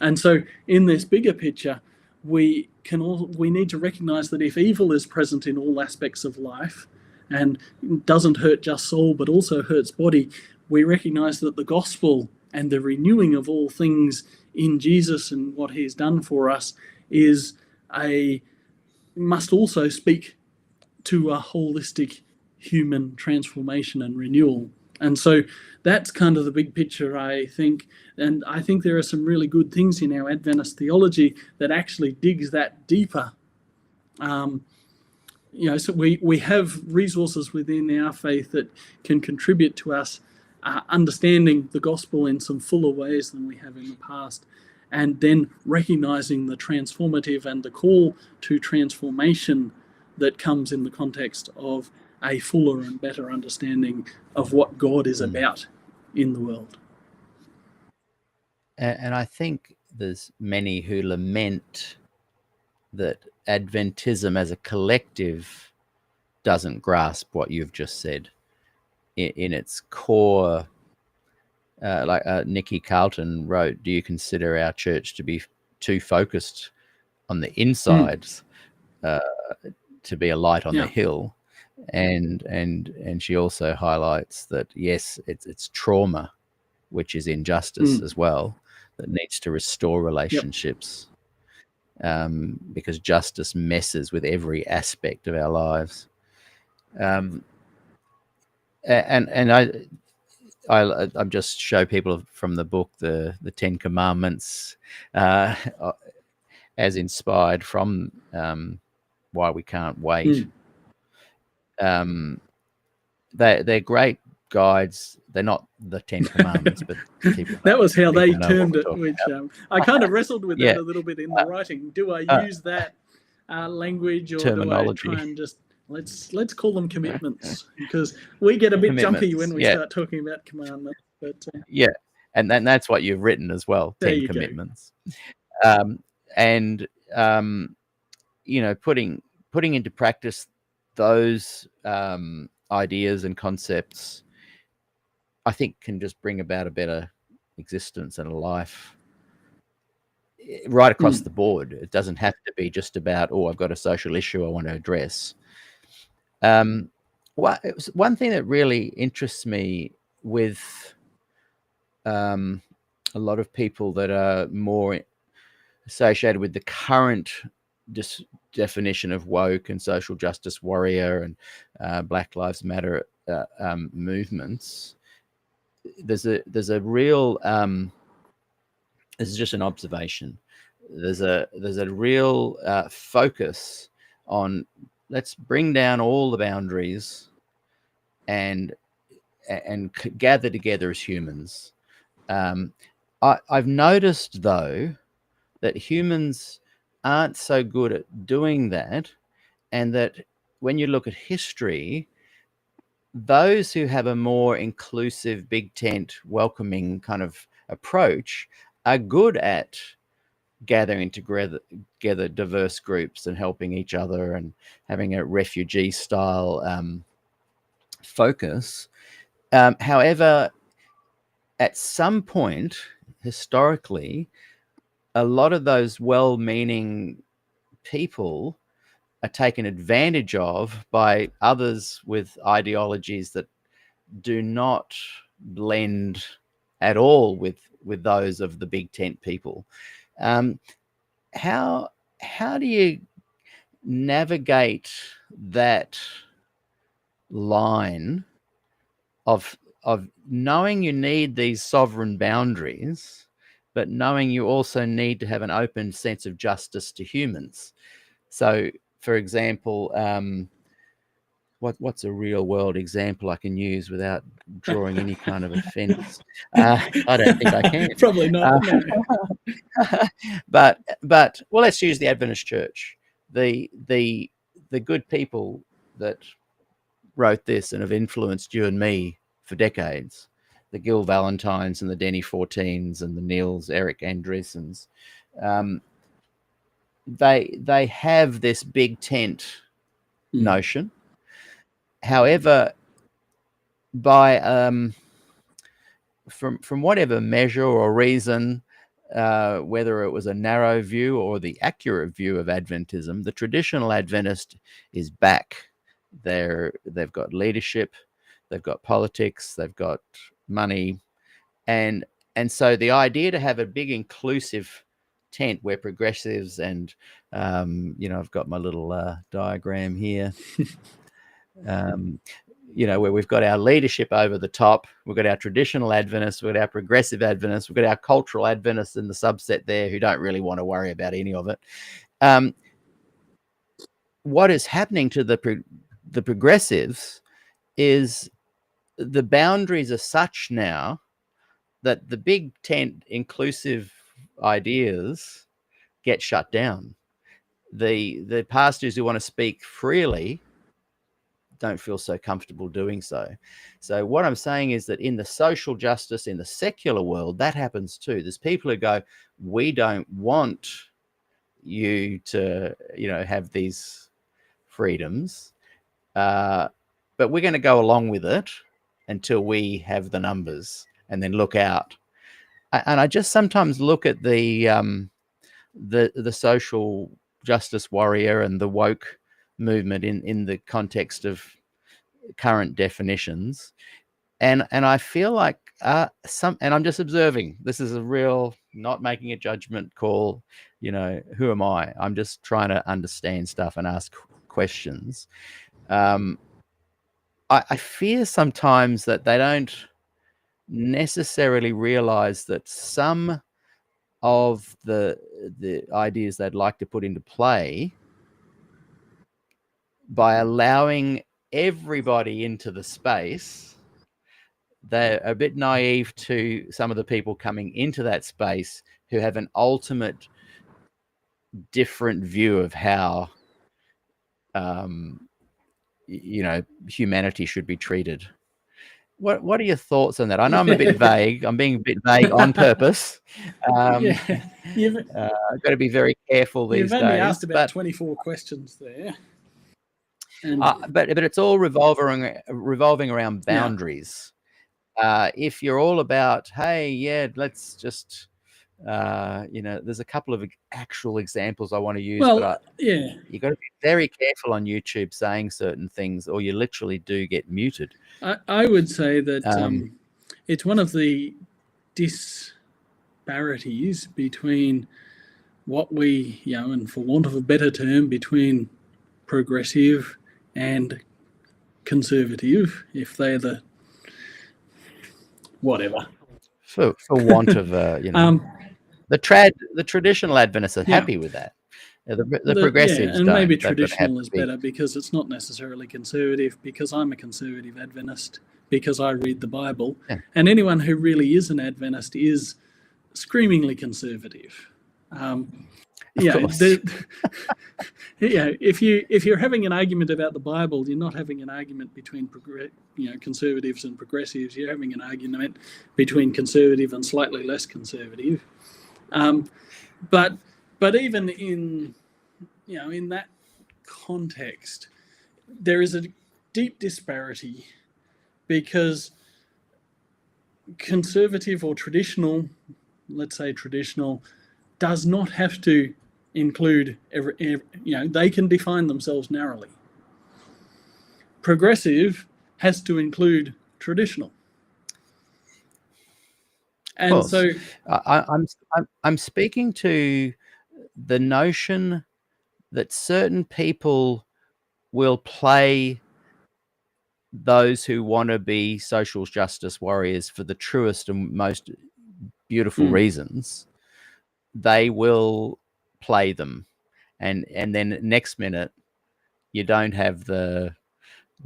And so in this bigger picture, we need to recognize that if evil is present in all aspects of life and doesn't hurt just soul but also hurts body, we recognize that the gospel and the renewing of all things in Jesus and what he's done for us must also speak to a holistic human transformation and renewal. And so that's kind of the big picture, I think. And I think there are some really good things in our Adventist theology that actually digs that deeper. So we have resources within our faith that can contribute to us understanding the gospel in some fuller ways than we have in the past, and then recognizing the transformative and the call to transformation that comes in the context of a fuller and better understanding of what God is about in the world. And I think there's many who lament that Adventism as a collective doesn't grasp what you've just said in its core. Like Nikki Carlton wrote, do you consider our church to be too focused on the insides to be a light on the hill? And she also highlights that, yes, it's trauma, which is injustice as well, that needs to restore relationships, because justice messes with every aspect of our lives. And I just show people from the book the Ten Commandments as inspired from Why We Can't Wait. They're great guides. They're not the Ten Commandments, but that was how they termed it, which I kind of wrestled with that a little bit in the writing. Do I use that language, or terminology? Do I try and just let's call them commitments, because we get a bit jumpy when we start talking about commandments. But and that's what you've written as well, 10 commitments. Putting into practice those ideas and concepts, I think, can just bring about a better existence and a life right across the board. It doesn't have to be just about, I've got a social issue I want to address. One thing that really interests me with a lot of people that are more associated with the current definition of woke and social justice warrior and Black Lives Matter movements, there's a real this is just an observation. There's a real focus on, let's bring down all the boundaries and gather together as humans. I've noticed, though, that humans aren't so good at doing that, and that when you look at history, those who have a more inclusive, big tent, welcoming kind of approach are good at gathering together diverse groups and helping each other and having a refugee style focus. However, at some point historically, a lot of those well-meaning people are taken advantage of by others with ideologies that do not blend at all with those of the big tent people. How do you navigate that line of knowing you need these sovereign boundaries, but knowing you also need to have an open sense of justice to humans? So, for example, what's a real world example I can use without drawing any kind of offence? I don't think I can. Probably not. No. But well, let's use the Adventist Church. The good people that wrote this and have influenced you and me for decades, the Gil Valentines and the Denny 14s and the Niels Eric Andresens, they have this big tent notion. However, by from whatever measure or reason, whether it was a narrow view or the accurate view of Adventism, the traditional Adventist is back. They've got leadership, they've got politics, they've got money, and so the idea to have a big inclusive tent where progressives and I've got my little diagram here. Where we've got our leadership over the top, we've got our traditional Adventists, we've got our progressive Adventists, we've got our cultural Adventists in the subset there who don't really want to worry about any of it. What is happening to the progressives is the boundaries are such now that the big tent inclusive ideas get shut down. The pastors who want to speak freely don't feel so comfortable doing so. So what I'm saying is that in the social justice, in the secular world, that happens too. There's people who go, we don't want you to, have these freedoms, but we're going to go along with it until we have the numbers and then look out. And I just sometimes look at the social justice warrior and the woke movement in the context of current definitions, and I feel like and I'm just observing. This is a real, not making a judgment call. Who am I? I'm just trying to understand stuff and ask questions. I fear sometimes that they don't necessarily realize that some of the ideas they'd like to put into play, by allowing everybody into the space, they're a bit naive to some of the people coming into that space who have an ultimate different view of how humanity should be treated. What are your thoughts on that? I know I'm a bit vague. I'm being a bit vague on purpose. I've got to be very careful these days. You've only asked about 24 questions there. And but it's all revolving around boundaries. If you're all about, hey, let's just, there's a couple of actual examples I want to use. But you got to be very careful on YouTube saying certain things, or you literally do get muted. I would say that it's one of the disparities between what we, and for want of a better term, between progressive and conservative, if they're the whatever. For want of the traditional Adventists are happy with that. The progressives and don't. maybe traditional is better because it's not necessarily conservative, because I'm a conservative Adventist, because I read the Bible, and anyone who really is an Adventist is screamingly conservative. If you're having an argument about the Bible, you're not having an argument between conservatives and progressives. You're having an argument between conservative and slightly less conservative. But even in in that context, there is a deep disparity, because conservative or traditional, let's say traditional, does not have to include they can define themselves narrowly. Progressive has to include traditional. And so I'm speaking to the notion that certain people will play those who want to be social justice warriors for the truest and most beautiful reasons. They will play them, and then next minute you don't have the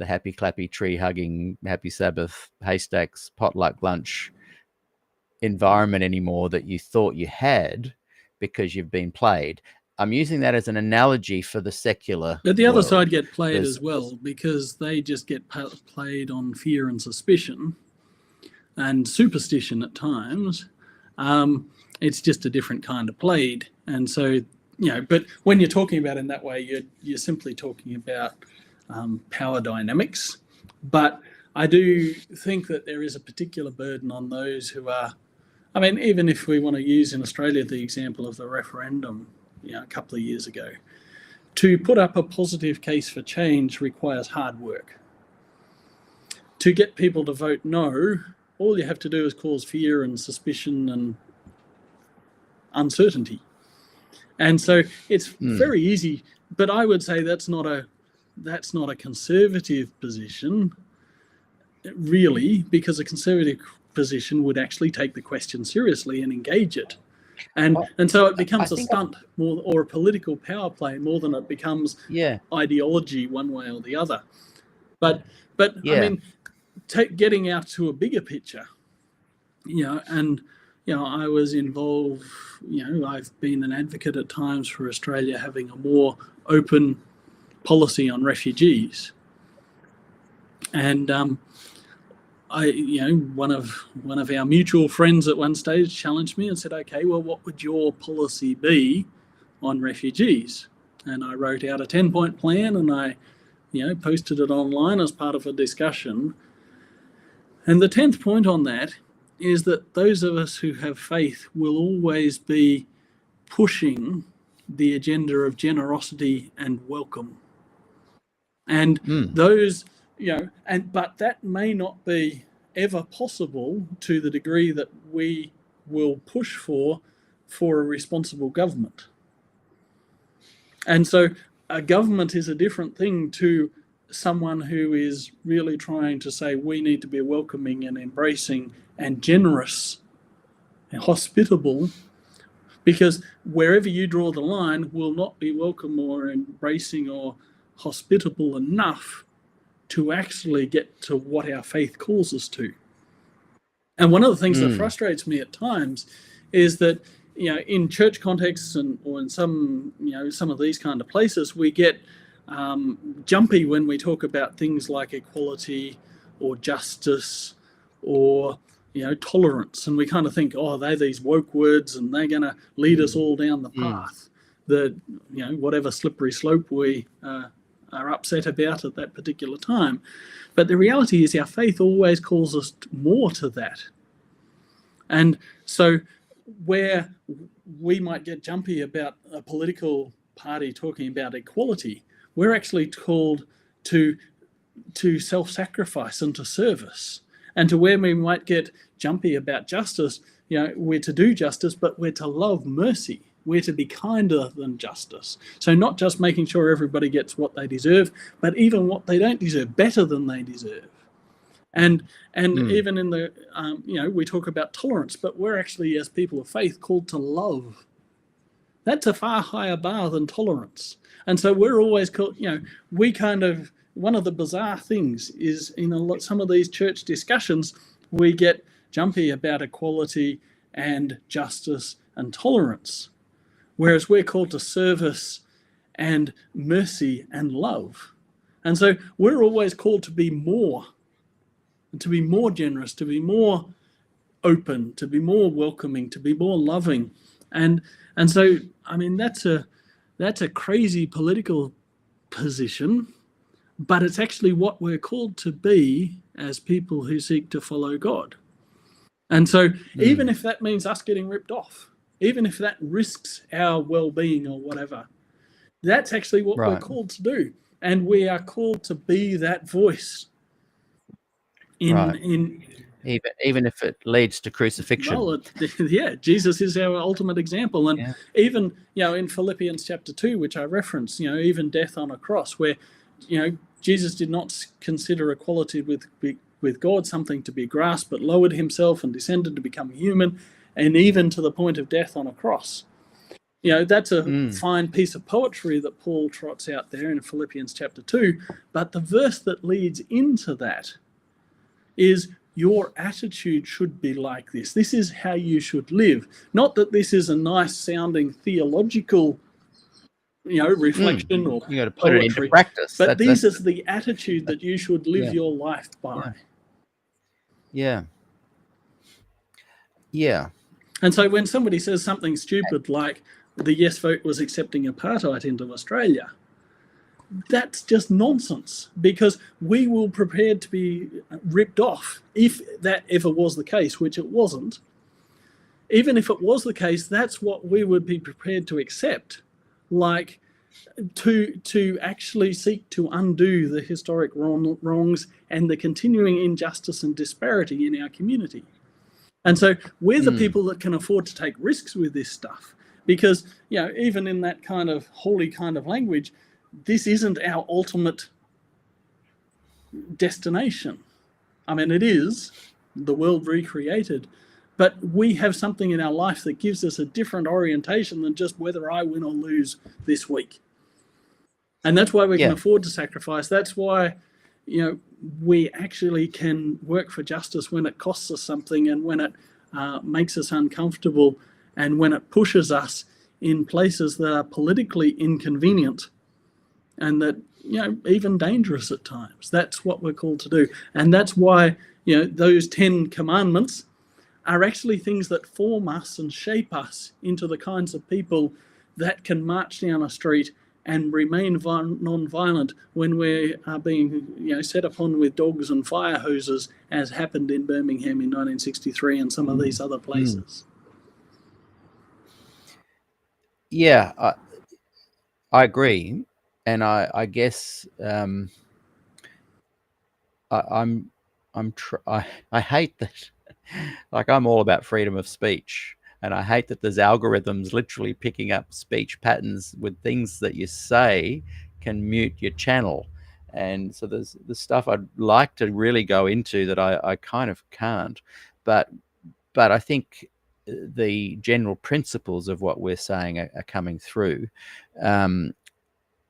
happy clappy tree hugging happy Sabbath haystacks potluck lunch environment anymore that you thought you had, because you've been played. I'm using that as an analogy for the secular But the other world. side get played as well, because they just get played on fear and suspicion and superstition at times. It's just a different kind of played. And so, but when you're talking about in that way, you're simply talking about power dynamics. But I do think that there is a particular burden on those who are, even if we want to use in Australia the example of the referendum, a couple of years ago, to put up a positive case for change requires hard work. To get people to vote no, all you have to do is cause fear and suspicion and uncertainty. And so it's very easy, but I would say that's not a conservative position, really, because a conservative position would actually take the question seriously and engage it. And so it becomes a stunt more, or a political power play, more than it becomes ideology one way or the other. But getting out to a bigger picture, I was involved, I've been an advocate at times for Australia having a more open policy on refugees. And one of our mutual friends at one stage challenged me and said, okay, well, what would your policy be on refugees? And I wrote out a 10-point plan, and I posted it online as part of a discussion. And the 10th point on that is that those of us who have faith will always be pushing the agenda of generosity and welcome. And those, but that may not be ever possible to the degree that we will push for a responsible government. And so a government is a different thing to someone who is really trying to say we need to be welcoming and embracing and generous and hospitable, because wherever you draw the line will not be welcome or embracing or hospitable enough to actually get to what our faith calls us to. And one of the things that frustrates me at times is that, in church contexts or in some of these kind of places, we get jumpy when we talk about things like equality or justice or tolerance, and we kind of think, oh, they're these woke words and they're going to lead us all down the path that whatever slippery slope we are upset about at that particular time. But the reality is our faith always calls us more to that. And so where we might get jumpy about a political party talking about equality, we're actually called to self-sacrifice and to service. And to where we might get jumpy about justice, we're to do justice, but we're to love mercy. We're to be kinder than justice. So not just making sure everybody gets what they deserve, but even what they don't deserve, better than they deserve. And even in the, we talk about tolerance, but we're actually, as people of faith, called to love. That's a far higher bar than tolerance. And so we're always called, we kind of, one of the bizarre things is in some of these church discussions, we get jumpy about equality and justice and tolerance, whereas we're called to service and mercy and love. And so we're always called to be more generous, to be more open, to be more welcoming, to be more loving. And so, I mean, that's a crazy political position, but it's actually what we're called to be as people who seek to follow God. And so even if that means us getting ripped off, even if that risks our well-being or whatever, that's actually what we're called to do. And we are called to be that voice in even if it leads to crucifixion. Well, yeah, Jesus is our ultimate example. And even, in Philippians chapter 2, which I referenced, even death on a cross, where, Jesus did not consider equality with God something to be grasped, but lowered himself and descended to become human, and even to the point of death on a cross. That's a fine piece of poetry that Paul trots out there in Philippians chapter 2. But the verse that leads into that is, your attitude should be like this. This is how you should live. Not that this is a nice sounding theological, reflection or you got to put it into practice. But this is the attitude that you should live your life by. Yeah. And so when somebody says something stupid like the yes vote was accepting apartheid into Australia, that's just nonsense, because we were prepared to be ripped off if that ever was the case, which it wasn't. Even if it was the case, that's what we would be prepared to accept, like to actually seek to undo the historic wrongs and the continuing injustice and disparity in our community. And so we're the people that can afford to take risks with this stuff, because even in that kind of holy kind of language, this isn't our ultimate destination. I mean, it is the world recreated, but we have something in our life that gives us a different orientation than just whether I win or lose this week. And that's why we can afford to sacrifice. That's why, we actually can work for justice when it costs us something, and when it makes us uncomfortable, and when it pushes us in places that are politically inconvenient and that, even dangerous at times. That's what we're called to do. And that's why, those 10 commandments are actually things that form us and shape us into the kinds of people that can march down a street and remain non-violent when we are being, set upon with dogs and fire hoses, as happened in Birmingham in 1963 and some of these other places. Yeah, I agree. And I guess I hate that. Like, I'm all about freedom of speech, and I hate that there's algorithms literally picking up speech patterns with things that you say can mute your channel. And so there's the stuff I'd like to really go into that I kind of can't. But I think the general principles of what we're saying are coming through.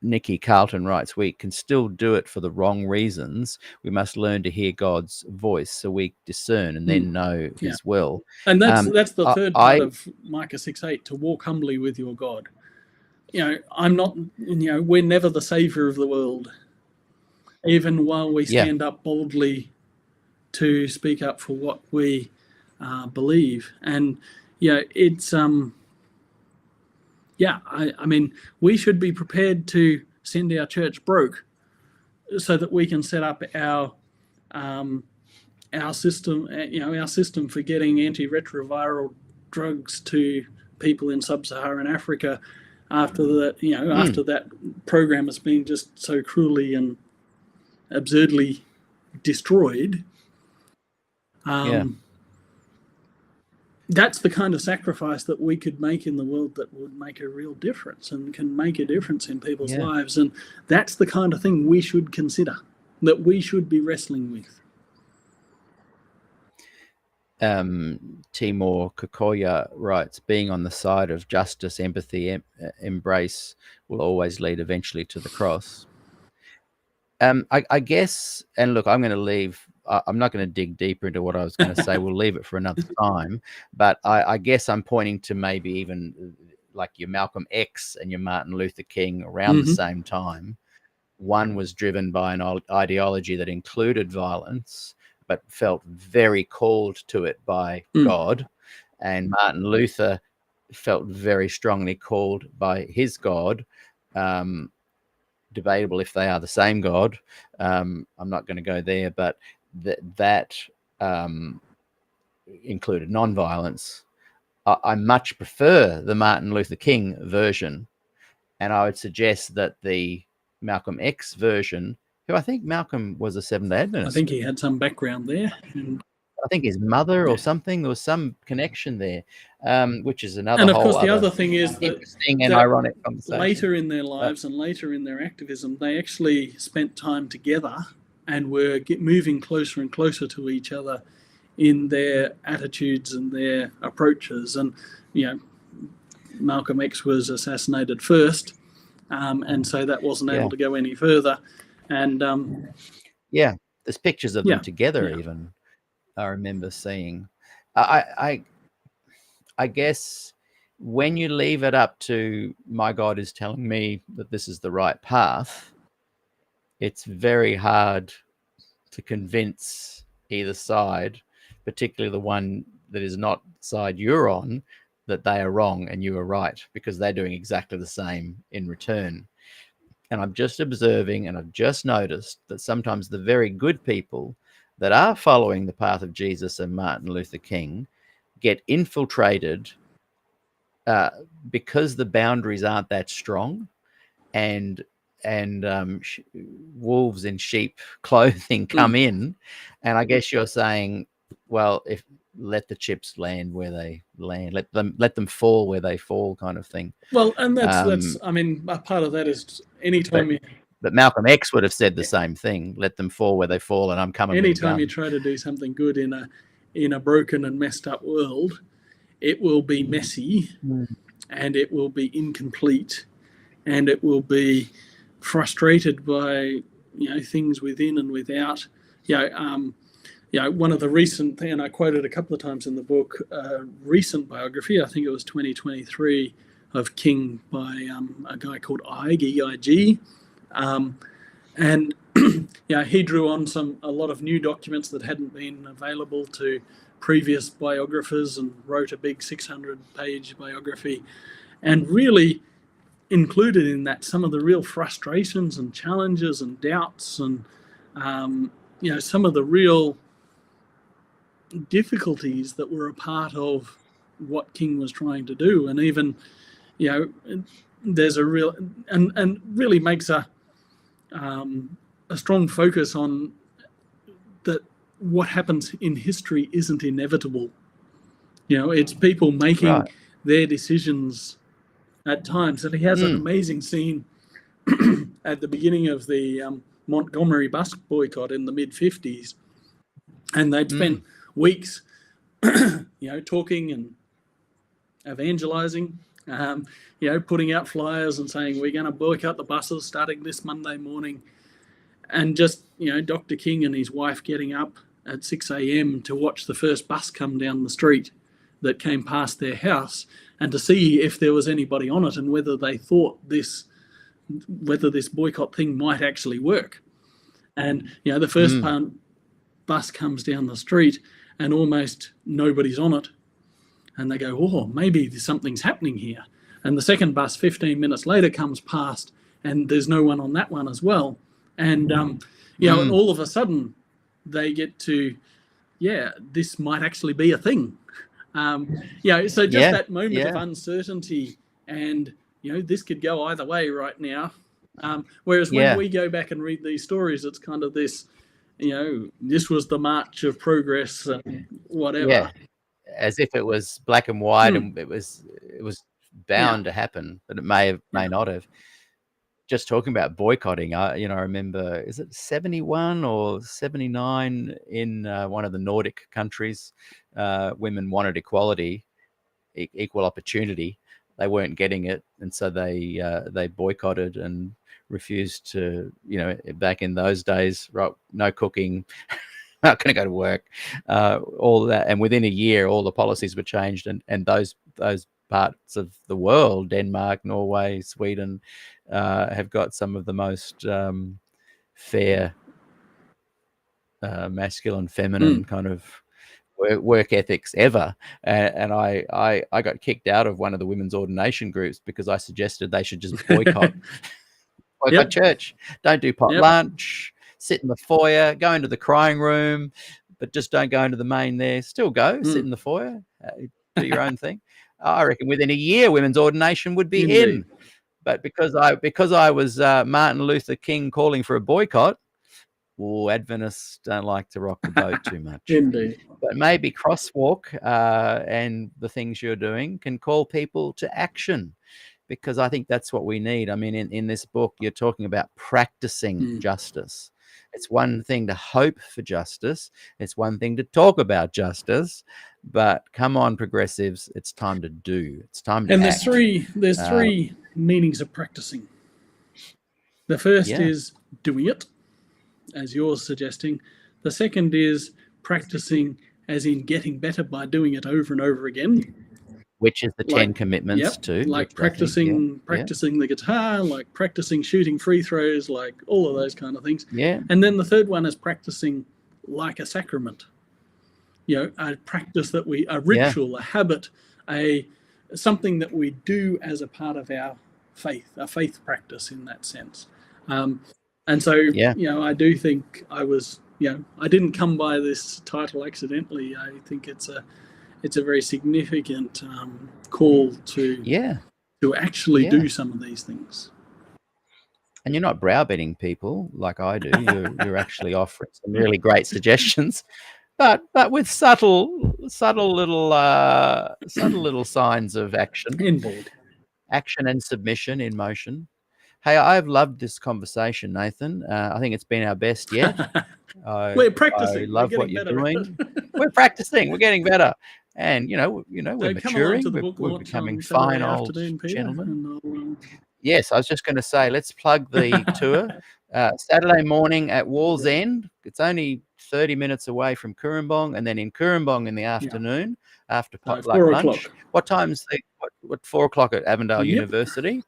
Nikki Carlton writes, we can still do it for the wrong reasons. We must learn to hear God's voice so we discern and then know his will. And that's the third part of Micah 6:8, to walk humbly with your God. I'm not, we're never the savior of the world, even while we stand up boldly to speak up for what we believe. And, it's... I mean, we should be prepared to send our church broke so that we can set up our system, our system for getting antiretroviral drugs to people in sub-Saharan Africa after that, after that program has been just so cruelly and absurdly destroyed. That's the kind of sacrifice that we could make in the world that would make a real difference and can make a difference in people's lives. And that's the kind of thing we should consider, that we should be wrestling with. Timur Kokoya writes, being on the side of justice, empathy, embrace will always lead eventually to the cross. I guess, and look, I'm going to leave... I'm not going to dig deeper into what I was going to say. We'll leave it for another time. But I guess I'm pointing to maybe even like your Malcolm X and your Martin Luther King around the same time. One was driven by an ideology that included violence, but felt very called to it by God. And Martin Luther felt very strongly called by his God. Debatable if they are the same God. I'm not going to go there, but that included non-violence. I much prefer the Martin Luther King version, and I would suggest that the Malcolm X version, who I think Malcolm was a Seventh-day Adventist. I think he had some background there. And I think his mother or something, there was some connection there, which is another and of whole course, the other thing is that interesting and ironic conversation. Later in their lives and later in their activism, they actually spent time together and were moving closer and closer to each other in their attitudes and their approaches. And, you know, Malcolm X was assassinated first, and so that wasn't able to go any further. And there's pictures of them together even. I remember seeing. I guess when you leave it up to my God is telling me that this is the right path, it's very hard to convince either side, particularly the one that is not the side you're on, that they are wrong and you are right, because they're doing exactly the same in return. And I'm just observing, and I've just noticed that sometimes the very good people that are following the path of Jesus and Martin Luther King get infiltrated because the boundaries aren't that strong, and wolves in sheep clothing come in. And I guess you're saying, well, if let the chips land where they land, let them fall where they fall, kind of thing. Well, and that's I mean, a part of that is anytime but Malcolm X would have said the same thing: let them fall where they fall, and I'm coming. Anytime you try to do something good in a broken and messed up world, it will be messy, and it will be incomplete, and it will be frustrated by things within and without. One of the recent, and I quoted a couple of times in the book, recent biography, I think it was 2023, of King by a guy called E.I.G. And he drew on a lot of new documents that hadn't been available to previous biographers and wrote a big 600-page biography, and really included in that some of the real frustrations and challenges and doubts and some of the real difficulties that were a part of what King was trying to do. And even there's a real and really makes a strong focus on that what happens in history isn't inevitable. It's people making their decisions at times. And he has an amazing scene at the beginning of the Montgomery bus boycott in the mid-50s, and they'd spent weeks talking and evangelizing, putting out flyers and saying, we're going to boycott the buses starting this Monday morning. And just, Dr. King and his wife getting up at 6 a.m. to watch the first bus come down the street that came past their house, and to see if there was anybody on it and whether they thought whether this boycott thing might actually work. And, the first bus comes down the street and almost nobody's on it. And they go, oh, maybe something's happening here. And the second bus 15 minutes later comes past and there's no one on that one as well. And, all of a sudden they get to, this might actually be a thing. So just that moment of uncertainty, and, this could go either way right now. Whereas when we go back and read these stories, it's kind of this, this was the march of progress and whatever. Yeah, as if it was black and white and it was bound to happen, but it may not have. Just talking about boycotting, I remember, is it 71 or 79 in one of the Nordic countries, women wanted equality, equal opportunity. They weren't getting it, and so they boycotted and refused to, back in those days, right, no cooking, not going to go to work, all that. And within a year, all the policies were changed, and those parts of the world, Denmark, Norway, Sweden, have got some of the most fair, masculine, feminine kind of work ethics ever. And I got kicked out of one of the women's ordination groups because I suggested they should just boycott Yep. church. Don't do pot Yep. lunch, sit in the foyer, go into the crying room, but just don't go into the main there. Still go, sit in the foyer, do your own thing. I reckon within a year, women's ordination would be Indeed. in. But because I was Martin Luther King calling for a boycott, well, Adventists don't like to rock the boat too much. Indeed. But maybe Crosswalk and the things you're doing can call people to action, because I think that's what we need. I mean, in this book, you're talking about practicing justice. It's one thing to hope for justice. It's one thing to talk about justice. But come on, progressives, it's time to do. It's time to And act. there's three meanings of practicing. The first is doing it, as you're suggesting. The second is practicing as in getting better by doing it over and over again. Which is the 10 commitments too. Like practicing the guitar, like practicing shooting free throws, like all of those kind of things. Yeah. And then the third one is practicing like a sacrament. A practice a ritual, a habit, something that we do as a part of our faith, a faith practice in that sense. And so, I do think I didn't come by this title accidentally. I think it's a very significant call to actually do some of these things. And you're not browbeating people like I do. You're actually offering some really great suggestions, but with subtle little signs of action. Indeed. Action and submission in motion. Hey, I've loved this conversation, Nathan. I think it's been our best yet. We're practicing. I love what you're doing. We're practicing. We're getting better. And we're maturing. We're becoming fine old gentlemen. Yes, I was just going to say, let's plug the tour. Saturday morning at Wall's End. It's only 30 minutes away from Cooranbong, and then in Cooranbong in the afternoon after potluck lunch. What time's what 4 o'clock at Avondale University?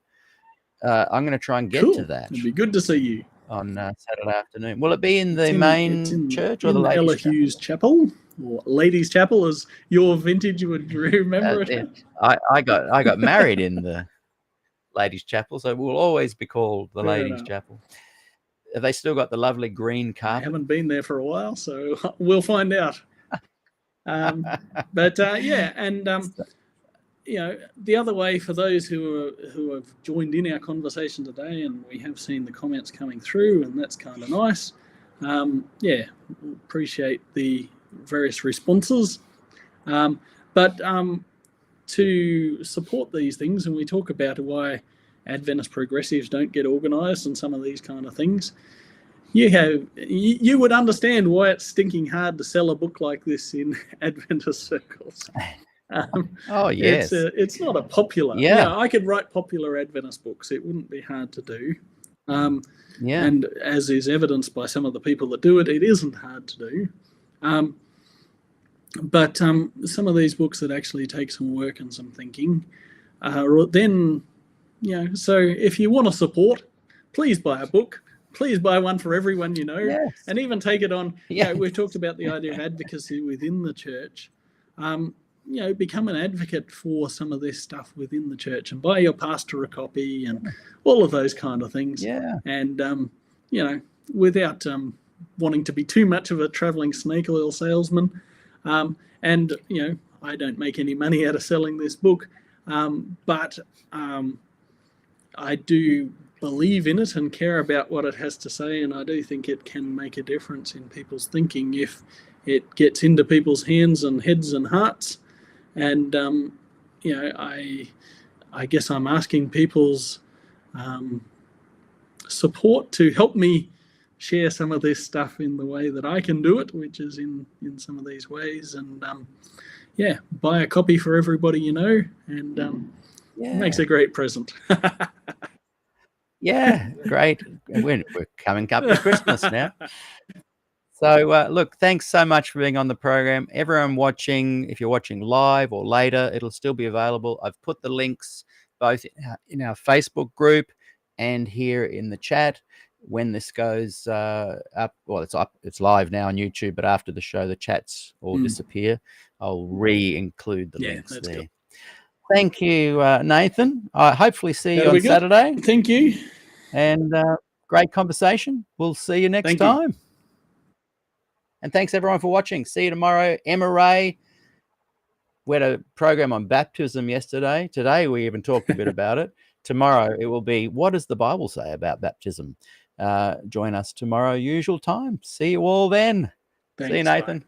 I'm going to try and get to that. It'd be good to see you on Saturday afternoon. Will it be in the main church or the ladies' chapel? Or ladies' chapel, as your vintage would remember it? I got married in the ladies' chapel, so it will always be called the ladies' chapel. Have they still got the lovely green carpet? I haven't been there for a while, so we'll find out. The other way for those who have joined in our conversation today, and we have seen the comments coming through, and that's kind of nice. Appreciate the various responses. But to support these things, and we talk about why Adventist progressives don't get organised and some of these kind of things, you would understand why it's stinking hard to sell a book like this in Adventist circles. Yes. It's not a popular. I could write popular Adventist books. It wouldn't be hard to do. And as is evidenced by some of the people that do it, it isn't hard to do. But some of these books that actually take some work and some thinking, then, so if you want to support, please buy a book. Please buy one for everyone and even take it on. We've talked about the idea of advocacy within the church. Become an advocate for some of this stuff within the church and buy your pastor a copy and all of those kind of things. And, without wanting to be too much of a traveling snake oil salesman. I don't make any money out of selling this book, but I do believe in it and care about what it has to say, and I do think it can make a difference in people's thinking if it gets into people's hands and heads and hearts. And I guess I'm asking people's support to help me share some of this stuff in the way that I can do it, which is in some of these ways. And buy a copy for everybody and it makes a great present. Great. We're coming up to Christmas now. So, look, thanks so much for being on the program. Everyone watching, if you're watching live or later, it'll still be available. I've put the links both in our Facebook group and here in the chat. when this goes up. Well, it's up. It's live now on YouTube, but after the show, the chats all disappear. I'll re-include the links that's there. good. Thank you, Nathan. I hopefully see you on Saturday. Thank you. And great conversation. We'll see you next time. And thanks everyone for watching. See you tomorrow. Emma Ray. We had a program on baptism yesterday. Today we even talked a bit about it. Tomorrow it will be, what does the Bible say about baptism? Join us tomorrow, usual time. See you all then. Thanks, see you, Nathan. bye.